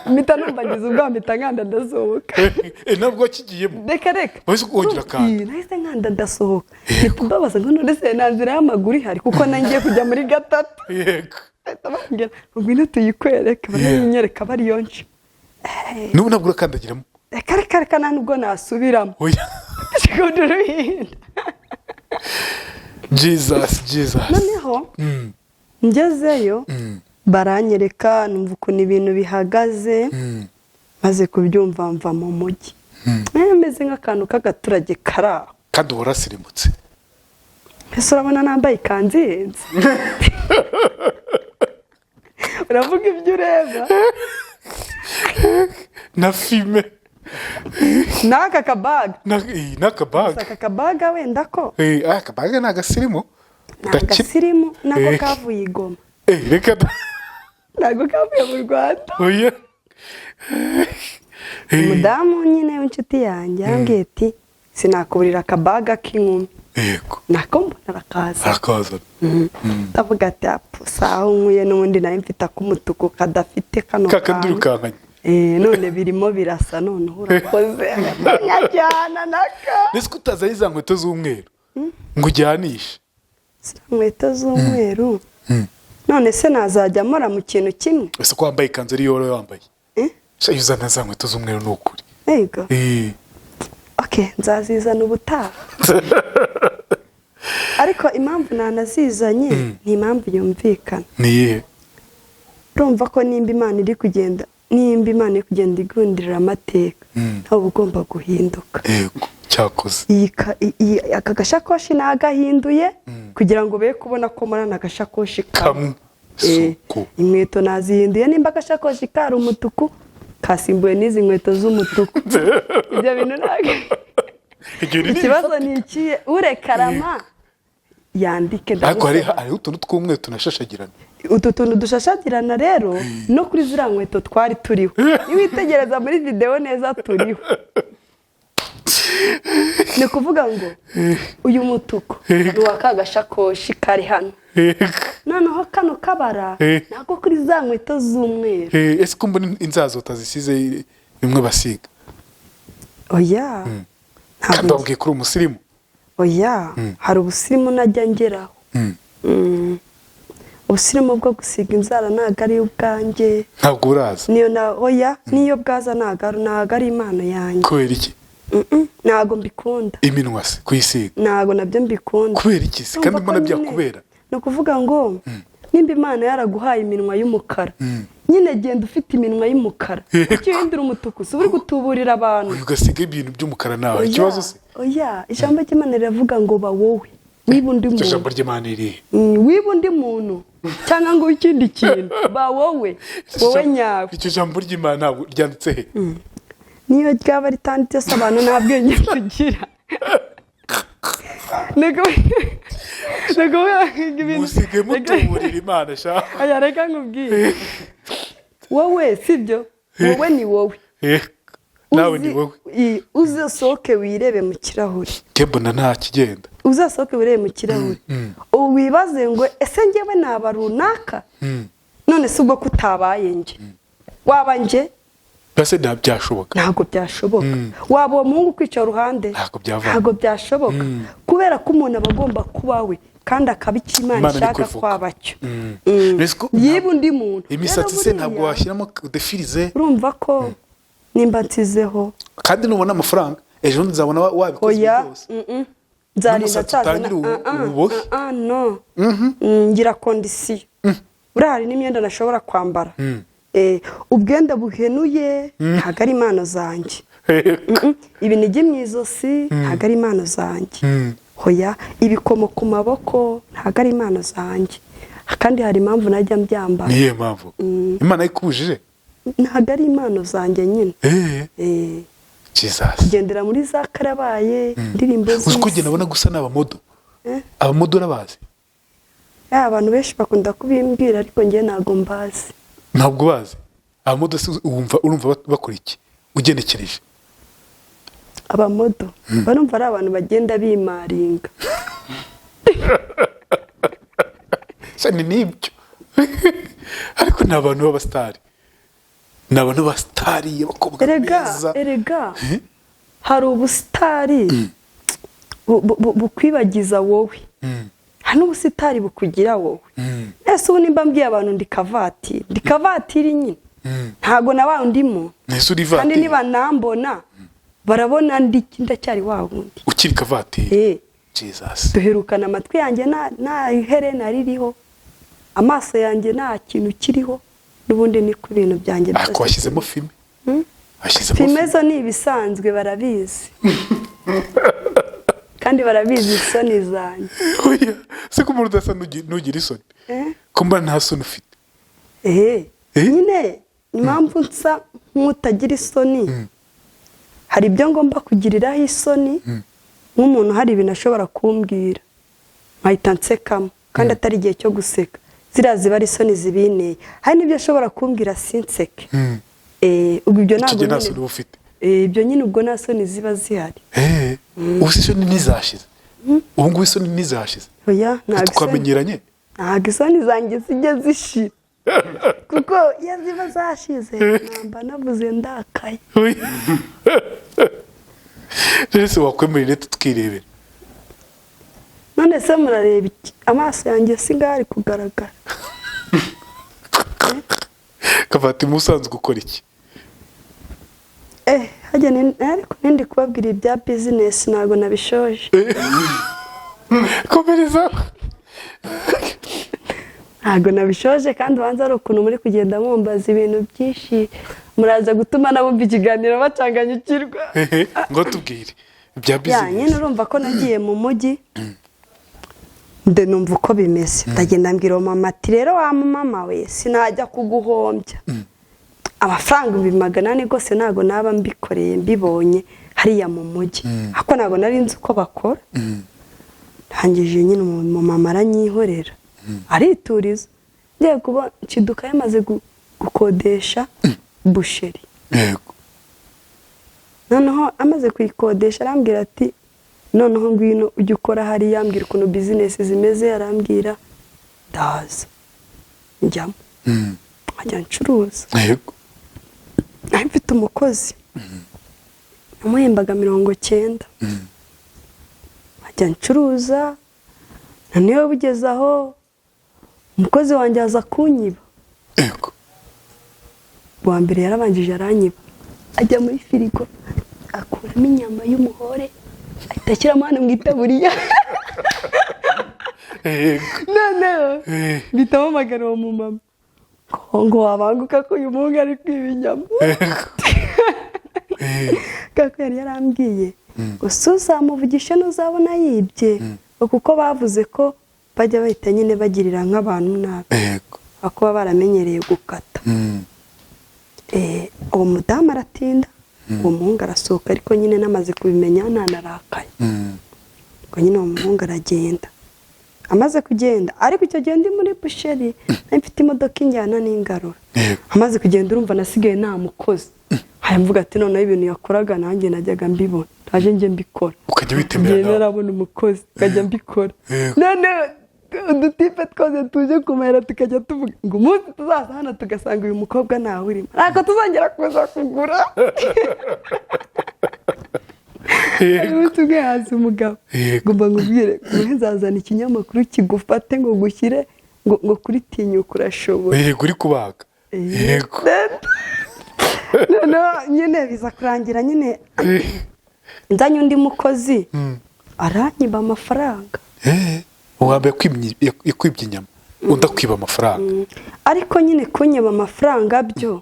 mpita numva ngize ubwa mpita nkanda ndasohoka ntabwo kigiyemo reka wese ukongera kandi nahise nkanda ndasohoka ntikumbabaza ngo none se nta nzira y'amaguru ihari kuko nangiye kujya muri 3 yego bambwira ngo ngwino tuyikwereke baranyereka bari yonje n'ubu ntabwo urakandagiramo reka nubwo nasubiramo oya Jesus noneho ngezeyo baranyereka numva ukuntu ibintu bihagaze maze kubyumva mva mu mujyi meze nk'akantu k'agaturage karaho kandi warasirimutse ese urabona nambaye ikanzu ihenze uravuga ibyo ureba na filime n'aka kabaga n'akabaga akabaga wenda ko akabaga ni agasirimu nako kavuye igoma reka ntabwo kavuye mu Rwanda oya umudamu nyine w'inshuti yanjye yambwiye ati sinakuburira akabaga k'inkumi yego nako mbona arakaza ndavuga ati sawa nkuye n'ubundi nawe mfite ak'umutuku kadafite kano kakandirukankanye none birimo birasa none urakoze nyajyana naka nese kutazanye za nkweto z'umweru ngo ujyanishe inkweto z'umweru none se nazajya mora mu kintu kimwe ese ko wambaye ikanzu ari yoro wambaye uzana za nkweto z'umweru ni ukuri yego nzazizana ubutaha ariko impamvu nanazizanye ni impamvu yumvikana niye urumva ko nimba Imana iri kugenda igundira amateka ntabwo ugomba guhinduka yego cyakoze aka gashakoshi nagahinduye kugira ngo be kubona ko marana agashakoshi kamwe inkweto nazihinduye nimba agashakoshi kari umutuku kasimbuye n'izi nkweto z'umutuku ibyo bintu ntabwo ikibazo ni ikiye urekarama yandike ariko hari utuntu tw'umweru tunashashagirana utu tuntu dushashagirana rero no kuri ziriya nkweto twari turiho iyo witegereza muri video neza turiho ni kuvuga ngo uyu mutuku ni wa kagashakoshi kari hano noneho kano kabara nako kuri za nkweto z'umweru ese ko mbona inzazo utazisize bimwe basiga oya kandi wabwiye kuri umusirimu oya hari ubusirimu najya ngeraho ubusirimu bwo gusiga inzara ntabwo ari ubwanjye ntabwo uraza niyo bwaza ntabwo ari impano yanjye kubera iki ntabwo mbikunda iminwa se kuyisiga ntabwo nabyo mbikunda kubera iki se kandi mbona byakubera ni ukuvuga ngo nimba Imana yaraguhaye iminwa y'umukara nyine genda ufite iminwa y'umukara kuki uhindura umutuku si uri gutuburira abantu ugasiga ibintu by'umukara nawe ikibazo se oya ijambo ry'Imana riravuga ngo ba wowe wiba undi muntu ijambo ry'Imana riri wiba undi muntu cyangwa ngo ikindi kintu ba wowe nyawe icyo jambo ry'Imana ntabwo ryanditse he niyo ryaba ritanditse se abantu nta bwenge kugira musige mutuburira Imana sha aya reka nkubwire wowe sibyo wowe ni wowe nawe ni wowe uze soke wirebe mu kirahuri kebona nta kigenda uzasohoke urebe mu kirahure wibaze ngo ese njyewe naba runaka none se ubwo kutabaye nje waba nje base byashoboka ntabwo byashoboka waba uwo muhungu kwicara uruhande ntabwo byashoboka kubera ko umuntu aba agomba kuba we kandi akaba icyo Imana ishaka kwabacyo yiba undi muntu imisatsi se ntabwo washyiramo udefirize urumva ko nimba nsizeho kandi nubona amafaranga ejo nzabona wabikoze byose nzarinda cyane no ngira kondisiyo urahari n'imyenda nashobora kwambara ubwenda buhenuye ntabwo ari impano zanjye ibinigi mu izosi ntabwo ari impano zanjye hoya ibikomo ku maboko ntabwo ari impano zanjye kandi hari impamvu najya mbyambara niyo mpamvu Imana ikubujije ntabwo ari impano zanjye nyine Jesus kugendera muri za karabaye indirimbo zose uzi ko ugenda abona gusa n'abamodo abamodo urabazi abantu benshi bakunda kubimbwira ariko njye ntabwo mbazi ntabwo bazi abamodo urumva bakora iki ugenekereje abamodo barumva ari abantu bagenda bimaringa cyane nibyo ariko ni abantu b'abasitari ni abantu b'abasitari abakobwa beza erega hari ubusitari bukwibagiza wowe hari n'ubusitari bukugira wowe ese ubu nimba mbwiye abantu ndi kavatiri nyine ntabwo na wa ndimo kandi niba nambona barabona ndacyari wa wundi ukiri kavatiri Jesus duherukana amatwi yanjye nta iherena ririho amaso yanjye nta kintu kiriho n'ubundi ni ku bintu byanjye byose washyizemo filime filime zo ni ibisanzwe barabizi kandi barabizi isoni zanjye se ko umuntu udasa nugira isoni ko mbona nta soni ufite nyine impamvu nsa nk'utagira isoni hari ibyo ngomba kugiriraho isoni nk'umuntu hari ibintu ashobora kumbwira nkahita nsekamo kandi atari igihe cyo guseka ziriya ziba ari isoni zibineye hari n'ibyo ashobora kumbwira sinseke ubwo ibyo ntabwo ibyo nyine ubwo nta soni ziba zihari ubu se isoni ntizashize ubu ngubu isoni ntizashize twamenyeranye ntabwo isoni zanjye zijya zishira kuko iyo ziba zashize namba navuze ndakaye rero se wakwemerera tukirebera none se murareba iki amaso yanjye sigaho ari kugaragara kavati musanzwe ukora iki hajya ariko nindi kubabwira ibya bizinesi ntabwo nabishoje komereza ntabwo nabishoje kandi ubanza ari ukuntu muri kugenda mwumbaza ibintu byinshi muraza gutuma nabumva ikiganiro bacanganyukirwa ngo tubwire ibya bizinesi nyine urumva ko nagiye mu mujyi numva uko bimeze ndagenda mbwira mama ati rero wa mama we sinajya kuguhombya amafaranga 800 rwose ntabwo naba mbikoreye mbibonye hariya mu mujyi ariko ntabwo nari nzi uko bakora ntangije nyine mama aranyihorera arituriza ngiye kuba Kiduka yamaze gukodesha busheri yego noneho amaze kuyikodesha arambwira ati noneho ngwino ujye ukora hari yambwira ukuntu bizinesi zimeze arambwira ndaza njyamo nkajya ncuruza yego mfite umukozi namuhembaga 90 nkajya ncuruza noneho bugeze aho umukozi wanjye aza kunyiba yego wa mbere yarabangije aranyiba ajya muri firigo akuramo inyama y'umuhore ahita ashyiramo hano mu itaburiya noneho bita mpamagara uwo mumama ngo wabanguka ko uyu muhungu ari kwiba inyama kako yari yarambwiye ngo suzamuvugishe ntuzabona yibye kuko bavuze ko bajya bahita nyine bagirira nk'abantu nabi kuba baramenyereye gukata uwo mudamu aratinda uwo muhungu arasohoka ariko nyine namaze kubimenya ntanarakaye ngo nyine uwo muhungu aragenda amaze kugenda ariko icyo gihe ndi muri busheri mfite imodoka injyana n'ingarura amaze kugenda urumva nasigaye nta mukozi mvuga ati noneho ibintu yakoraga nanjye najyaga mbibona aje nje mbikora ukajya witemera nawe narabona umukozi ukajya mbikora none udutipe twose tuje kumera tukajya tuvuga ngo umunsi tuzaza hano tugasanga uyu mukobwa ntawe urimo ntabwo tuzongera kuza kugura umunsi umwe haza umugabo ngomba ngubwire nzazana ikinyamakuru kigufate ngo gushyire ngo kuri tinyuka urashoboye kuri kubaga yego no nyine biza kurangira nyine nzanye undi mukozi aranyiba amafaranga uwambaye kwibye inyama udakwiba amafaranga ariko nyine kunyiba amafaranga byo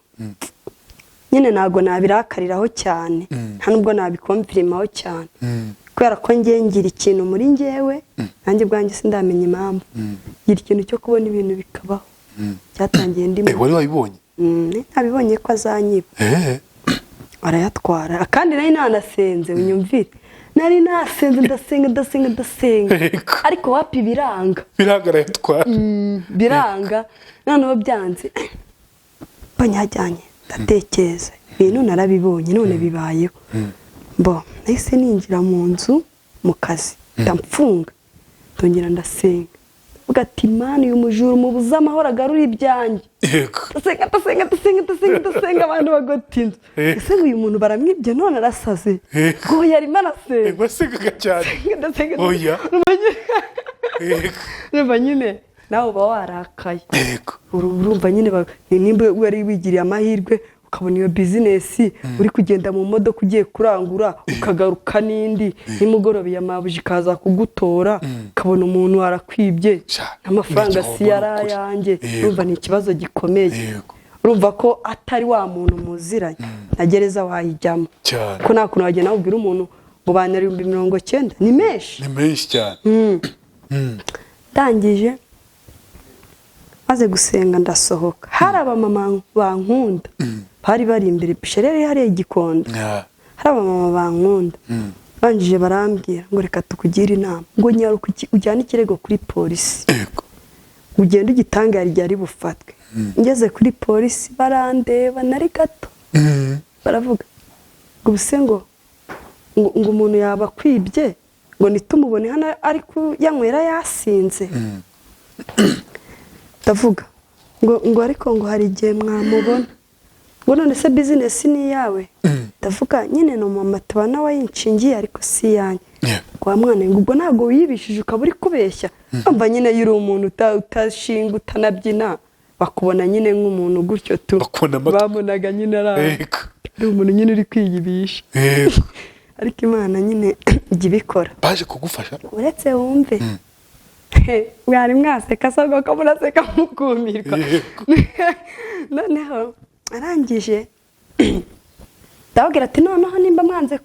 nyine ntago nabirakariraho cyane nta nubwo nabikomfirimaho cyane kubera ko ngira ikintu muri njyewe nanjye bwanjye sindamenya impamvu ngira ikintu cyo kubona ibintu bikabaho cyatangiye ndimo wari wabibonye ntabibonye ko azanyiba arayatwara kandi nari nanasenze unyumvire nari nasenze ndasenga ariko wapi biranga arayatwara biranga noneho byanze banyajyanye ndatekereza ibintu narabibonye none bibayeho nahise ninjira mu nzu mu kazi ndamfunga ndongera ndasenga uvuga ati Imana uyu mujura umubuze amahoro agarura ibyanjye ndasenga abantu bagota inzu ese uyu muntu baramwibye none arasaze ngo yarimo arasenga wasengaga cyane urumva nyine nawe uba warakaye urumva nyine nimba wari wigiriye amahirwe ukabona iyo bizinesi uri kugenda mu modoka ugiye kurangura ukagaruka n'indi nimugoroba amabuji kaza kugutora ukabona umuntu warakwibye amafaranga si yarayanjye urumva ni ikibazo gikomeye urumva ko atari wa muntu muziranye na gereza wayijyamo ko nta kuntu wagenda ubwira umuntu ngo bana 90 ni menshi cyane ndangije maze gusenga ndasohoka hari abamama bankunda bari imbere bisherere hari igikondo hari abamama bankunda banjije barambwira ngo reka tukugire inama ngo nyaruka ujyane ikirego kuri polisi ugende ugitanga ryari bufatwe ngeze kuri polisi barandeba nari gato baravuga ngo buse ngo umuntu yaba kwibye ngo nitumubone hano ariko yanywera yasinze ndavuga ngo ariko ngo hari igihe mwamubona ngo none se bizinesi ni yawe ndavuga nyine no mama tubana wayinshingiye ariko si yanjye kwa mwana ngo ubwo ntabwo wiyibishije ukaba uri kubeshya mba nyine yuri umuntu utashinga utanabyina bakubona nyine nk'umuntu gutyo tu bamunaga nyine ari umuntu nyine uri kwiyibisha ariko Imana nyine ijya ibikora baje kugufasha uretse wumve mwari mwaseka asabwa ko muraseka mukumirwa noneho arangije ndababwira ati noneho nimba mwanze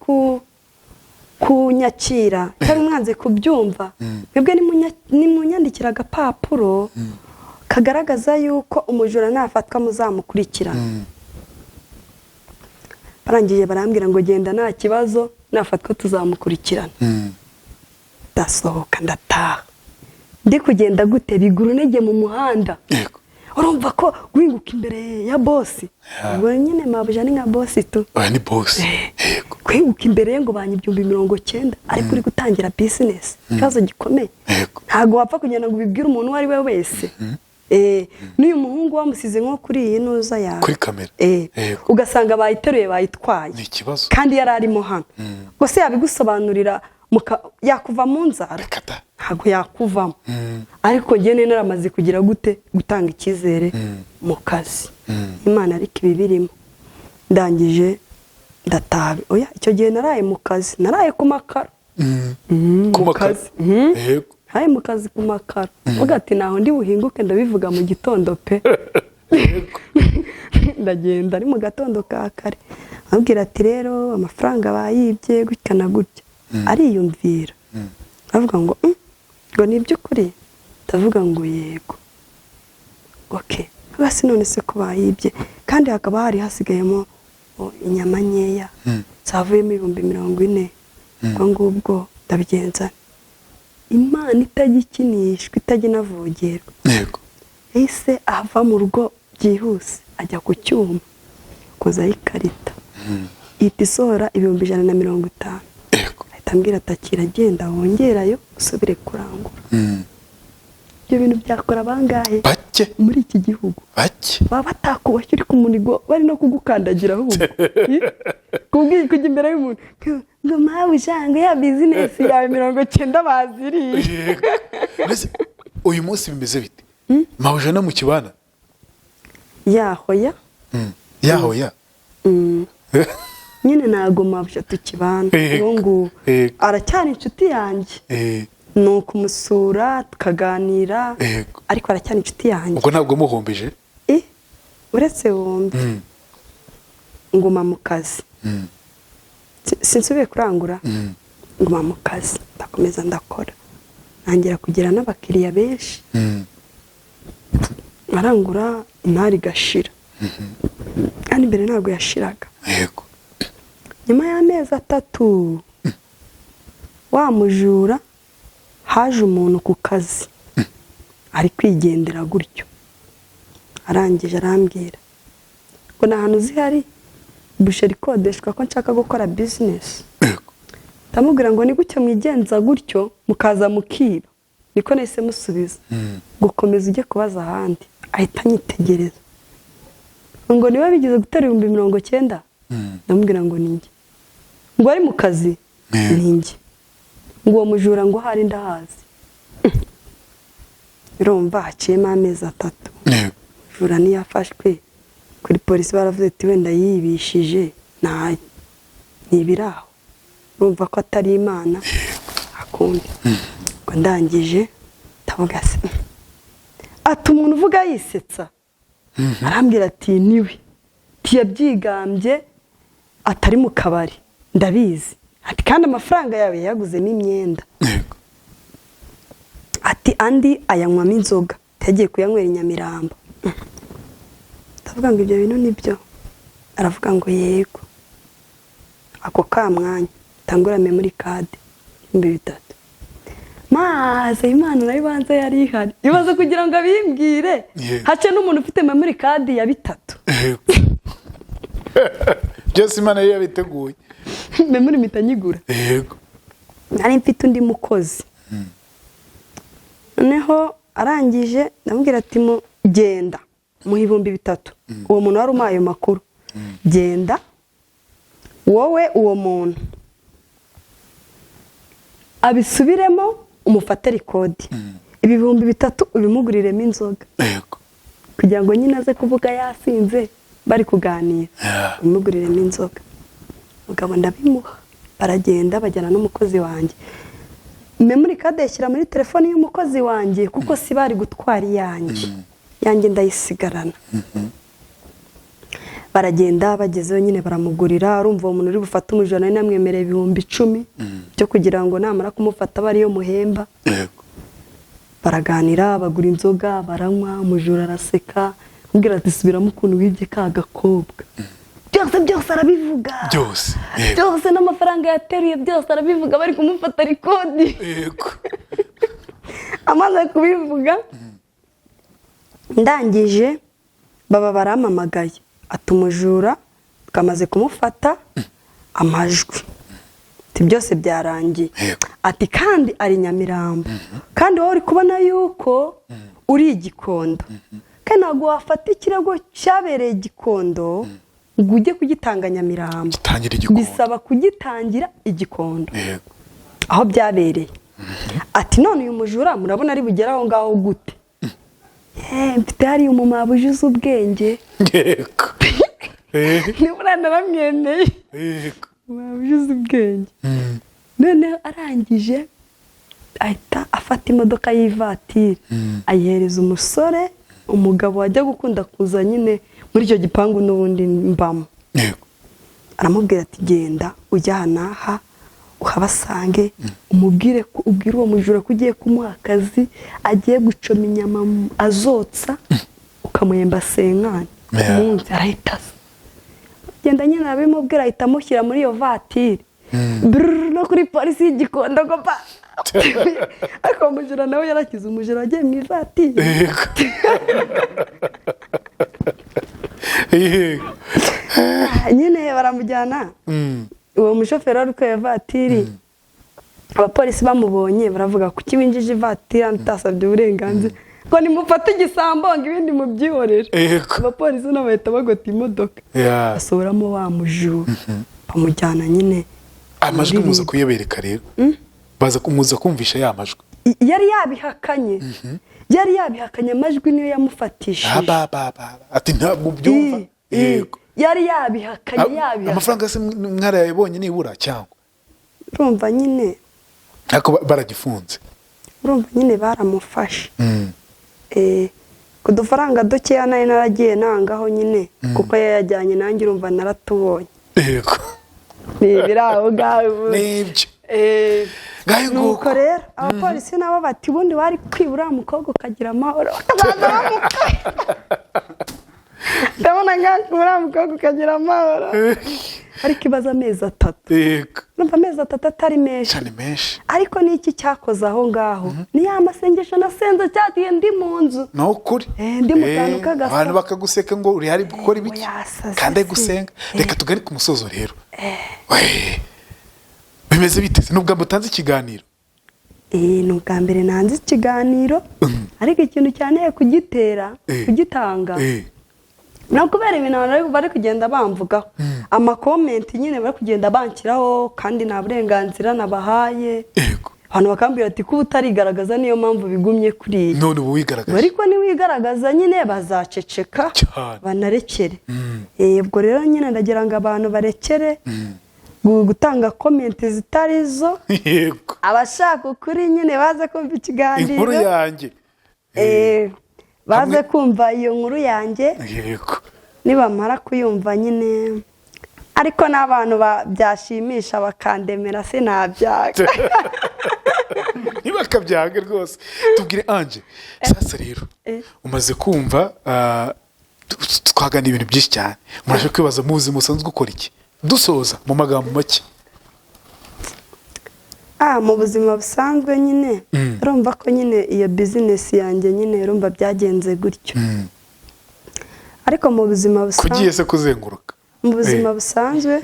kunyakira cyangwa mwanze kubyumva mwebwe nimunyandikira agapapuro kagaragaza yuko umujura nafatwa muzamukurikirana barangije barambwira ngo genda nta kibazo nafatwa tuzamukurikirana ndasohoka ndataha ndi kugenda gute biguru ntege mu muhanda urumva ko guhinguka imbere ya bosi ubwo nyine mabuja ni nka bosi tu ni bosi guhinguka imbere ngo banyibye 90 ariko uri gutangira business kazo gikomeye ntago wapfa kugenda ngo ubibwire umuntu uwo ari we wese n'uyu muhungu wamusize nko kuri iyi nuza yawe kuri kamera ugasanga bayiteruye bayitwaye kandi yari arimo hano gose yabigusobanurira yakuva mu nzara ntago yakuvamo ariko njye naramaze kugira gute gutanga icyizere mu kazi Imana ariko ibi birimo ndangije ndataha oya icyo gihe naraye mu kazi naraye ku makaro ku kazi hari mu kazi ku makaro uvuga ati naho ndi buhinguke ndabivuga mu gitondo pe ndagenda ari mu gatondo ka kare abwira ati rero amafaranga bayibye gutya na gutya ariyumvira avuga ngo ni by'ukuri ndavuga ngo yego okay basi none se ko bayibye kandi hakaba hari hasigayemo inyama nkeya zavuyemo 40,000 ngo ngubwo ndabigenza Imana itagikinishwa itaginavogerwa yego ese ava mu rugo byihuse ajya ku cyuma koza ikarita iti sohora 150 atambwira atakira agenda wongerayo usubire kurangura. Ibyo bintu byakora bangahe bake muri iki gihugu, bake baba batakubashye uri ku munigo bari no kugukandagira ahubwo kubwira kujya imbere y'umuntu ngo mawe ujanga ya business yawe 90 baziriye. Uyu munsi bimeze bite? Mawe ujana mu kibana yahoya yahoya nyine ntago mabyo tukibana ngo aracyari inshuti yanjye ni ukumusura tukaganira ariko aracyari inshuti yanjye. ubwo ntabwo muhombeje uretse wombi nguma mu kazi sinsubiye kurangura nguma mu kazi ndakomeza ndakora ntangira kugira n'abakiriya benshi arangura imari gashira kandi mbere ntabwo yashiraga. yego nyuma y'amezi 3 wa mujura haje umuntu ku kazi ari kwigendera gutyo arangije arambwira ngo na hano zihari busheri kodeshwa ko nshaka gukora business. ndamubwira ngo ni gutyo mwigenza gutyo mukaza mukiba niko nahise musubiza gukomeza ujye kubaza ahandi. ahita anyitegereza ngo niba bigeze gutera 90,000 ndamubwira ngo ninjye ngo ari mu kazi ninjye ngo uwo mujura ngo hari ndahazi. Urumva haciyemo amezi 3 mujura ntiyafashwe kuri polisi baravuze ati wenda yibishije nayo nibiraho urumva ko atari Imana akundi. ngo ndangije ndavuga se ati umuntu uvuga yisetsa arambwira ati niwe tiyabyigambye atari mu kabari ndabizi ati kandi amafaranga yawe yaguze n'imyenda ati andi ayanywamo inzoga tagiye kuyanywera Nyamirambo. ndavuga ngo ibyo bintu nibyo aravuga ngo yego ako kamwanya tangura memory card 3 maze Imana nayo banze yari ihari ibaze kugira ngo abimbwire hace n'umuntu ufite memory card ya 3 byose Imana yari yabiteguye memory mitanyigura. yego nari mfite undi mukozi noneho arangije ndamubwira ati mu genda mu 3,000 uwo muntu wari umaye makuru genda wowe uwo muntu abisubiremo umufate record 3,000 ubimuguriremo inzoga kugira ngo nyine aze kuvuga yasinze bari kuganira ubimuguriremo inzoga. mugabo ndabimuha baragenda bajyana n'umukozi wanjye memory card yashyira muri telefone y'umukozi wanjye kuko si bari gutwara yanjye ndayisigarana. baragenda bagezeho nyine baramugurira arumva uwo muntu uri bufata umujana namwemereye 10,000 byo kugira ngo namara kumufata bari yo muhemba. baraganira bagura inzoga baranywa umujura araseka ambwira ati subiramo ukuntu wibye ka gakobwa byose arabivuga byose n'amafaranga yateruye byose arabivuga bari kumufata rekodi. amaze kubivuga ndangije baba baramamagaye atumujura twamaze kumufata amajwi ati byose byarangiye ati kandi ari Nyamirambo kandi wowe uri kubona yuko uri igikondo kandi ntabwo wafata ikirego cyabereye igikondo ngo ujye kugitanga Nyamirambo bisaba kugitangira igikondo aho byabereye. ati none uyu mujura murabona ari bugeraho ngaho gute mfite hari umumama ujuze ubwenge nibura naramwemeye ujuze ubwenge. none arangije ahita afata imodoka y'ivatiri ayihereza umusore umugabo wajya gukunda kuza nyine muri icyo gipangu n'ubundi mbamo. aramubwira ati genda ujya hanaha uhabasange umubwire ko ubwira uwo mujura ko ugiye kumuha akazi agiye gucoma inyama azotsa ukamuhemba 50 umunsi. arahita genda nyine abimubwira ahita amushyira muri iyo vatiri no kuri polisi y'igikondo ngo pa ariko umujura nawe yarakize umujura agiye mu ivatiri. nyine baramujyana uwo mushoferi ari ko yavatiri abapolisi bamubonye baravuga kuki winjije ivatiri utasabye uburenganzira ngo nimufate igisambo ngo ibindi mubyihorere abapolisi n'abahita bagota imodoka basohoramo wa mujura bamujyana nyine amajwi muza kuyebereka rero baza kumuza kumvisha ya majwi yari yabihakanye amajwi niyo yamufatishije ati ntabwo byumva yego yari yabihakanye amafaranga se mwarayabonye nibura cyangwa urumva nyine ariko baragifunze urumva nyine baramufashe ku dufaranga dukeya nayo naragiye nangaho nyine kuko yayajyanye nanjye urumva naratubonye yego ni biraho ngaho nibyo nuko rero abapolisi nabo bati ubundi wari kwibura umukobwa ukagira amahoro bakazaza bamukaye ndabona nk'aho uriya mukobwa ukagira amahoro ariko ibaza amezi 3 numva amezi 3 atari menshi cyane menshi ariko niki cyakoze aho ngaho ni ya masengesho nasenze cyatiye ndi mu nzu no kuri ndi mu kantu kagasa abantu bakaguseka ngo uri hari gukora ibiki kandi gusenga reka tugari ku musozo rero bimeze biteze nubwo mutanze ikiganiro nubwa mbere nanze ikiganiro ariko ikintu cyane kugitanga no kubera ibintu bari kugenda bamvugaho amakomenti nyine bari kugenda banshyiraho kandi nta burenganzira nabahaye abantu bakambwira ati kuba utarigaragaza niyo mpamvu bigumye kuri iyi none ubu wigaragaza ariko niwigaragaza nyine bazaceceka banarekere ubwo rero nyine ndagira ngo abantu barekere gutanga komenti zitari zo abashaka ukuri nyine baze kumva ikiganiro inkuru yanjye baze kumva iyo nkuru yanjye nibamara kuyumva nyine ariko n'abantu byashimisha bakandemera se nabyaga ntibakabyaga rwose tubwire anje sasa rero umaze kumva twagana ibintu byinshi cyane murashe kwibaza mu buzima usanzwe ukora iki dusoza mu magambo make mu buzima busanzwe nyine urumva ko nyine iyo business yanjye nyine urumva byagenze gutyo ariko mu buzima busanzwe kugiye se kuzenguruka mu buzima busanzwe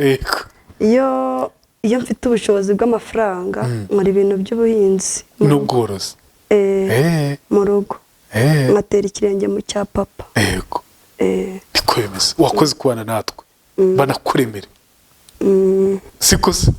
iyo mfite ubushobozi bw'amafaranga muri ibintu by'ubuhinzi n'ubworozi mu rugo ngatera ikirenge mu cya papa yego niko bimeze wakoze kubana natwe banakuremere siko se